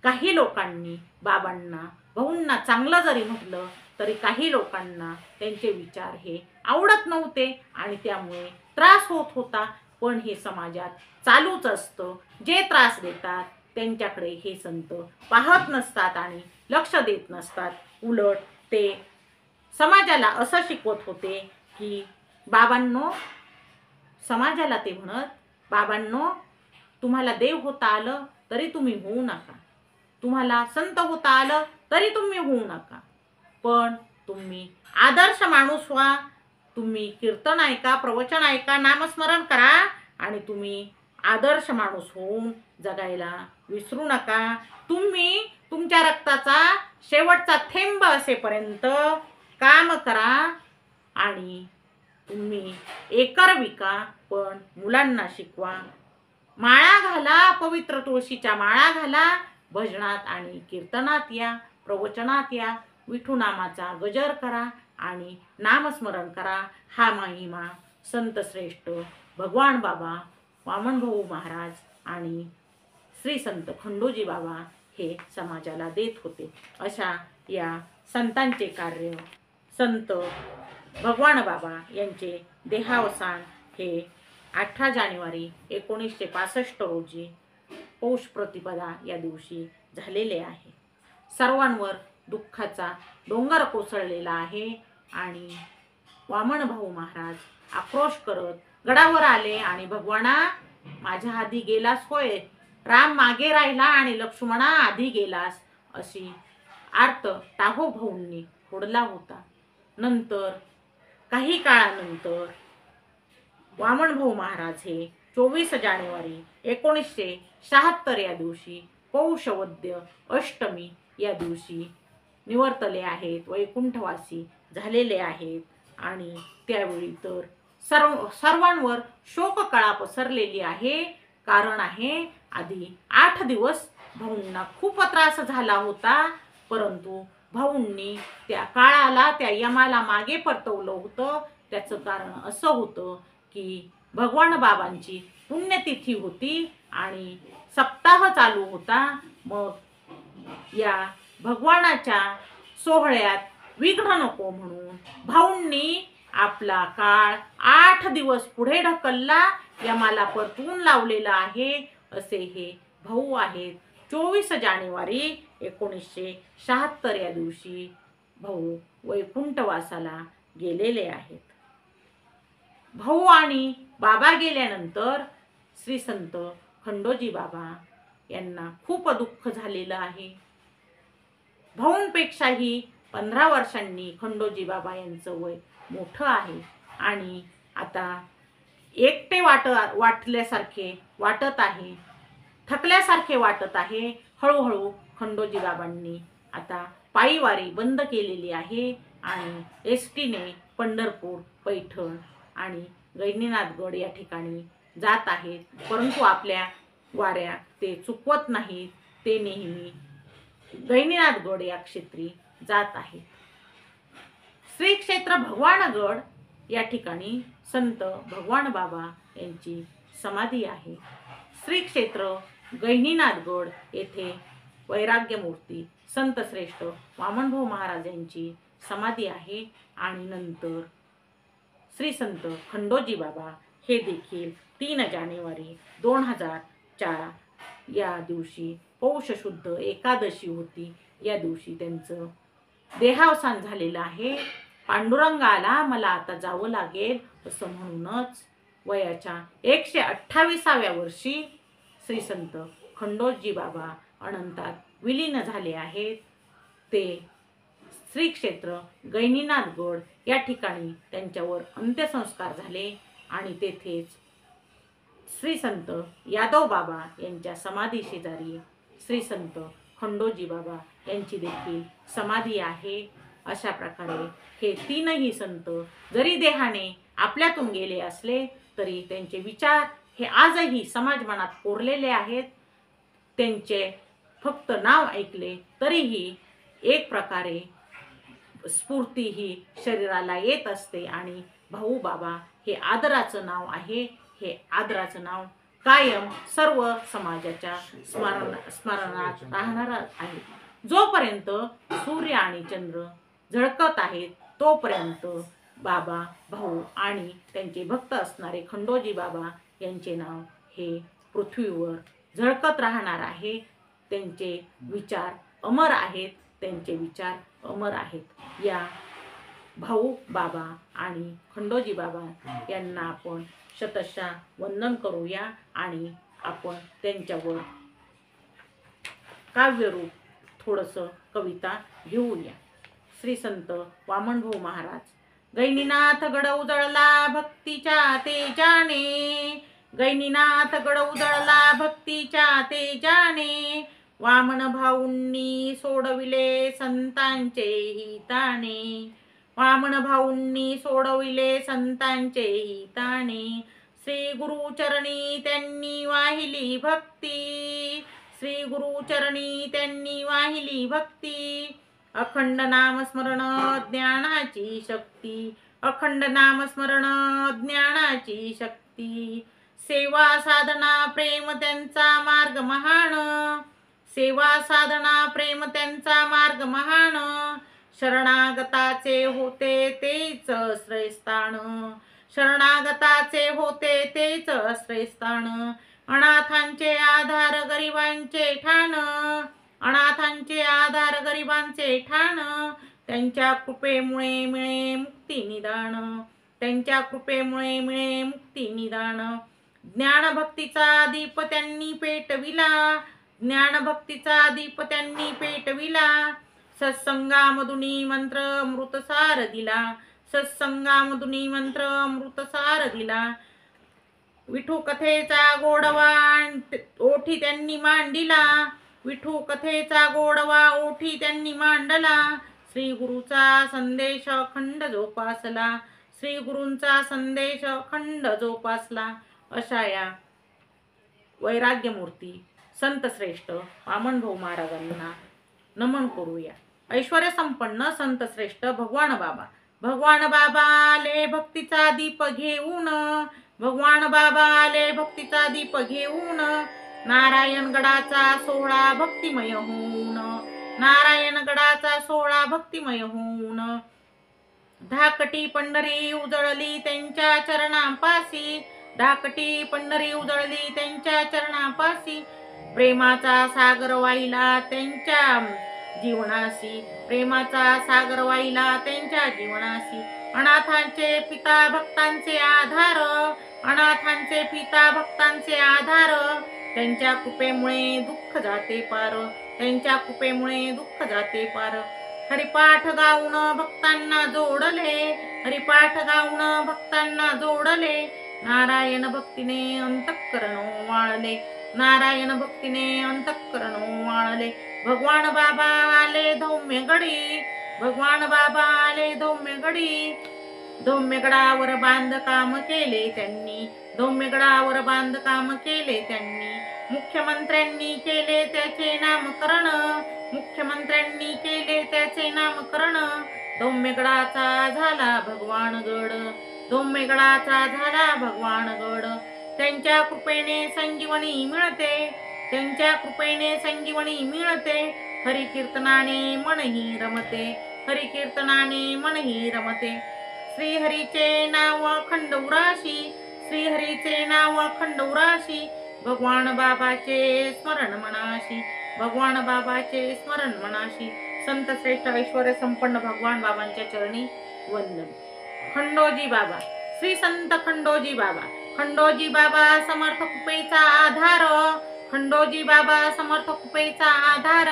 काही लोकांनी बाबांना भाऊंना चांगलं जरी म्हटलं तरी काही लोकांना त्यांचे विचार हे आवडत नव्हते आणि त्यामुळे त्रास होत होता। पण हे समाजात चालूच असतं। जे त्रास देतात त्यांच्याकडे हे संत पाहत नसतात आणि लक्ष देत नसतात। उलट ते समाजाला असं शिकवत होते की बाबांनो, समाजाला ते म्हणत, बाबांनो तुम्हाला देव होता आलं तरी तुम्ही होऊ नका, तुम्हाला संत होता आलं तरी तुम्ही होऊ नका, पण तुम्ही आदर्श माणूस व्हा, तुम्ही कीर्तन ऐका, प्रवचन ऐका, नामस्मरण करा आणि तुम्ही आदर्श माणूस होऊन जगायला विसरू नका। तुम्ही तुमच्या रक्ताचा शेवटचा थेंब असेपर्यंत काम करा आणि तुम्ही एकर विका पण मुलांना शिकवा। माळा घाला, पवित्र तुळशीच्या माळा घाला, भजनात आणि कीर्तनात या, प्रवचनात या, विठुनामाचा गजर करा आणि नामस्मरण करा। हा महिमा संत श्रेष्ठ भगवान बाबा, वामनभाऊ महाराज आणि श्री संत खंडोजी बाबा हे समाजाला देत होते। अशा या संतांचे कार्य, संत भगवान बाबा यांचे देहावसान हे 18 जानेवारी 1965 रोजी पौष प्रतिपदा या दिवशी झालेले आहे। सर्वांवर दुःखाचा डोंगर कोसळलेला आहे आणि वामनभाऊ महाराज आक्रोश करत गडावर आले आणि भगवाना माझ्या आधी गेलास होय, राम मागे राहिला आणि लक्ष्मणा आधी गेलास अशी आर्त टाहो भाऊंनी फोडला होता। नंतर काही काळानंतर वामनभाऊ महाराज हे 24 जानेवारी 1976 या दिवशी पौषवद्य अष्टमी या दिवशी निवर्तले आहेत, वैकुंठवासी झालेले आहेत। आणि त्यावेळी तर सर्वांवर शोककळा पसरलेली आहे। कारण आहे, आधी 8 दिवस भाऊंना खूप त्रास झाला होता, परंतु भाऊंनी त्या काळाला, त्या यमाला मागे परतवलं होतं। त्याचं कारण असं होतं की भगवान बाबांची पुण्यतिथी होती आणि सप्ताह चालू होता। मग या भगवानाच्या सोहळ्यात विघ्न नको म्हणून भाऊंनी आपला काळ 8 दिवस पुढे ढकलला, यमाला परतून लावलेला आहे. असे हे भाऊ आहेत. 24 जानेवारी 1976 या दिवशी भाऊ वैकुंठवासाला गेलेले आहेत. भाऊ आणि बाबा गेल्यानंतर श्री संत खंडोजी बाबा यांना खूप दुःख झालेलं आहे. भाऊंपेक्षाही 15 वर्षांनी खंडोजी बाबा यांचं वय मोठं आहे आणि आता एकटे वाटल्यासारखे वाटत आहे, थकल्यासारखे वाटत आहे. हळूहळू खंडोजी बाबांनी आता पायीवारी बंद केलेली आहे आणि एसटीने पंढरपूर, पैठण आणि गैनीनाथगड या ठिकाणी जात आहेत. परंतु आपल्या वाऱ्या ते चुकवत नाहीत. ते नेहमी गैनीनाथगड या क्षेत्री जात आहेत. श्री क्षेत्र भगवानगड या ठिकाणी संत भगवान बाबा यांची समाधी आहे. श्री क्षेत्र गैनीनाथगड येथे वैराग्यमूर्ती संत श्रेष्ठ वामनभाऊ महाराज यांची समाधी आहे. आणि नंतर श्री संत खंडोजी बाबा हे देखील 3 जानेवारी 2004 या दिवशी पौष शुद्ध एकादशी होती. या दिवशी त्यांचं देहावसान झालेलं आहे. पांडुरंगाला मला आता जावं लागेल असं म्हणूनच वयाच्या 128व्या वर्षी श्री संत खंडोजी बाबा अनंतात विलीन झाले आहेत. ते श्री क्षेत्र गैनीनाथगड या ठिकाणी त्यांच्यावर अंत्यसंस्कार झाले आणि तेथेच श्री संत यादव बाबा यांच्या समाधी शेजारी श्री संत खंडोजी बाबा यांची देखील समाधी आहे. अशा प्रकारे हे तीनही संत जरी देहाने आपल्यातून गेले असले तरी त्यांचे विचार हे आजही समाज मनात कोरलेले आहेत. त्यांचे फक्त नाव ऐकले तरीही एक प्रकारे स्फूर्ती ही शरीराला येत असते आणि भाऊ बाबा हे आदराचं नाव आहे. हे आदराचं नाव कायम सर्व समाजाच्या स्मरणात राहणार आहे. जोपर्यंत सूर्य आणि चंद्र झळकत आहेत तोपर्यंत बाबा, भाऊ आणि त्यांचे भक्त असणारे खंडोजी बाबा यांचे नाव हे पृथ्वीवर झळकत राहणार आहे. त्यांचे विचार अमर आहेत. त्यांचे विचार अमर आहेत. या भाऊ बाबा आणि खंडोजी बाबा यांना आपण शतशः वंदन करूया आणि आपण त्यांच्यावर काव्यरूप थोडंसं कविता घेऊया. श्री संत वामनभाऊ महाराज. गैनीनाथ गड उजळला भक्तीच्या तेजाने, गैनीनाथ गड उजळला भक्तीच्या तेजाने, वामन भाऊंनी सोडविले संतांचे हिताने, वामन भाऊंनी सोडविले संतांचे हिताने, श्री गुरुचरणी त्यांनी वाहिली भक्ती, श्री गुरुचरणी त्यांनी वाहिली भक्ती, अखंड नामस्मरण ज्ञानाची शक्ती, अखंड नामस्मरण ज्ञानाची शक्ती, सेवा साधना प्रेम त्यांचा मार्ग महान, सेवा साधना प्रेम त्यांचा मार्ग महान, शरणागताचे होते तेच श्रेष्ठान, शरणागताचे होते तेच श्रेष्ठान, अनाथांचे आधार गरिबांचे ठाण, अनाथांचे आधार गरिबांचे ठाण, त्यांच्या कृपेमुळे मिळे मुक्ती निदान, त्यांच्या कृपेमुळे मिळे मुक्ती निदान, ज्ञानभक्तीचा दीप त्यांनी पेटविला, ज्ञानभक्तीचा दीप त्यांनी पेटविला, सत्संगामधुनी मंत्र अमृतसार दिला, सत्संगामधुनी मंत्र अमृतसार दिला, विठू कथेचा गोडवा ओठी त्यांनी मांडिला, विठू कथेचा गोडवा ओठी त्यांनी मांडला, श्री गुरुचा संदेश अखंड जोपासला, श्री गुरूंचा संदेश अखंड जोपासला. अशा या वैराग्यमूर्ती संत श्रेष्ठ वामनभाऊ महाराजांना नमन करूया. ऐश्वर्य संपन्न संत श्रेष्ठ भगवान बाबा. भगवान बाबा आले भक्तीचा दीप घेऊन, भगवान बाबा आले भक्तीचा दीप घेऊन, नारायण गडाचा सोहळा भक्तिमय होऊन, नारायण गडाचा सोहळा भक्तिमय होऊन धाकटी पंढरी उजळली त्यांच्या चरणापासी, धाकटी पंढरी उजळली त्यांच्या चरणापासी, प्रेमाचा सागर वाहिला त्यांच्या जीवनासी, प्रेमाचा सागर वाहिला त्यांच्या जीवनासी, अनाथांचे पिता भक्तांचे आधार, अनाथांचे पिता भक्तांचे आधार, त्यांच्या कृपेमुळे दुःख जाते पार, त्यांच्या कृपेमुळे दुःख जाते पार. हरिपाठ गाऊन भक्तांना जोडले, हरिपाठ गाऊन भक्तांना जोडले, नारायण भक्तीने अंतःकरण वाळले, नारायण भक्तीने अंतःकरण वाळले. भगवान बाबा आले धौम्य गडी, भगवान बाबा आले धौम्य गडी, धौम्यगडावर बांधकाम केले त्यांनी, धौम्यगडावर बांधकाम केले त्यांनी. मुख्यमंत्र्यांनी केले त्याचे नामकरण, मुख्यमंत्र्यांनी केले त्याचे नामकरण, धौम्यगडाचा झाला भगवान गड, धौम्यगडाचा झाला भगवान गड. त्यांच्या कृपेने संजीवनी मिळते, त्यांच्या कृपेने संजीवनी मिळते, हरिकीर्तनाने मनही रमते, हरिकीर्तनाने मनही रमते. श्रीहरीचे नाव अखंड उराशी, श्रीहरीचे नाव अखंड उराशी, भगवान बाबाचे स्मरण मनाशी, भगवान बाबाचे स्मरण मनाशी. संत श्रेष्ठ ऐश्वर्य संपन्न भगवान बाबांच्या चरणी वंदन. खंडोजी बाबा, श्री संत खंडोजी बाबा, खंडोजी बाबा समर्थ कृपेचा आधार, खंडोजी बाबा समर्थ कृपेचा आधार,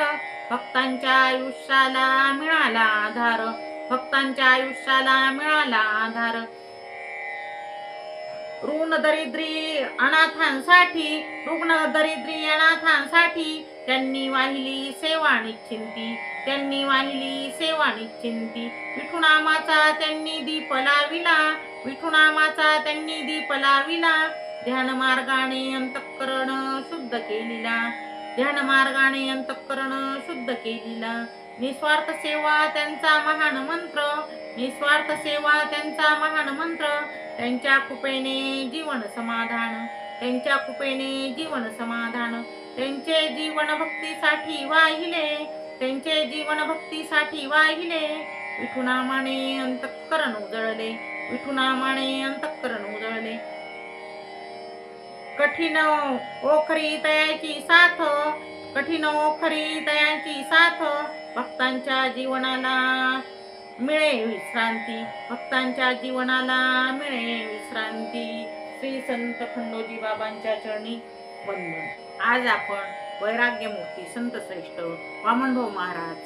भक्तांच्या आयुष्याला मिळाला आधार, भक्तांच्या आयुष्याला मिळाला आधार. ऋण दरिद्री अनाथांसाठी, ऋण दरिद्री अनाथांसाठी त्यांनी वाहिली सेवा निश्चिंती, त्यांनी वाहिली सेवा निश्चिंती. विठुनामाचा त्यांनी दीप लाविला, विठुनामाचा त्यांनी दीप लाविला, ध्यान मार्गाने अंतःकरण शुद्ध केलीला, ध्यान मार्गाने अंतःकरण शुद्ध केलीला. निस्वार्थ सेवा त्यांचा महान मंत्र, निस्वार्थ सेवा त्यांचा महान मंत्र, त्यांच्या कृपेने जीवन समाधान, त्यांच्या कृपेने जीवन समाधान. त्यांचे जीवन भक्तीसाठी वाहिले, त्यांचे जीवन भक्तीसाठी वाहिले, विठुनामाने अंतःकरण उजळले, विठुनामाने अंतःकरण उजळले. कठीण ओखरी तयाची साथ, कठीण ओखरी तयाची साथ, भक्तांच्या जीवनाला मिळे विश्रांती, भक्तांच्या जीवनाला मिळे विश्रांती. श्री संत खंडोजी बाबांच्या चरणी वंदन. आज आपण वैराग्यमूर्ती संत श्रेष्ठ वामनभाऊ महाराज,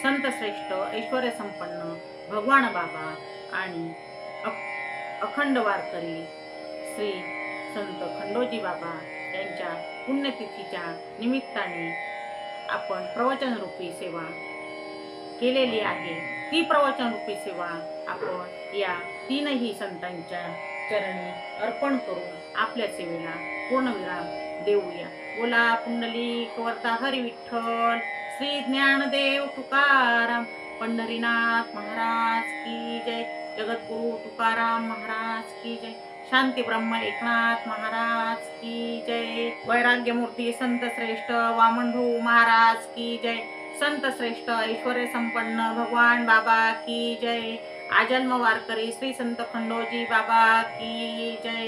संत श्रेष्ठ ऐश्वर्य संपन्न भगवान बाबा आणि अखंड वारकरी श्री संत खंडोजी बाबा यांच्या पुण्यतिथीच्या निमित्ताने आपण प्रवचनरूपी सेवा केलेली आहे. ती प्रवचनरूपी सेवा आपण या तीनही संतांच्या चरणी अर्पण करून आपल्या सेवेला पूर्णविराम देऊया. बोला पुंडलिक वरदा हरी विठ्ठल, श्री ज्ञानदेव तुकाराम पंढरीनाथ महाराज की जय, जगद्गुरु तुकाराम महाराज की जय, शांती ब्रह्म एकनाथ महाराज की जय. वैराग्यमूर्ती संत श्रेष्ठ वामनभाऊ महाराज की जय, संत श्रेष्ठ ऐश्वर्य संपन्न भगवान बाबा की जय. आजन्म वारकरी श्री संत खंडोजी बाबा की जय.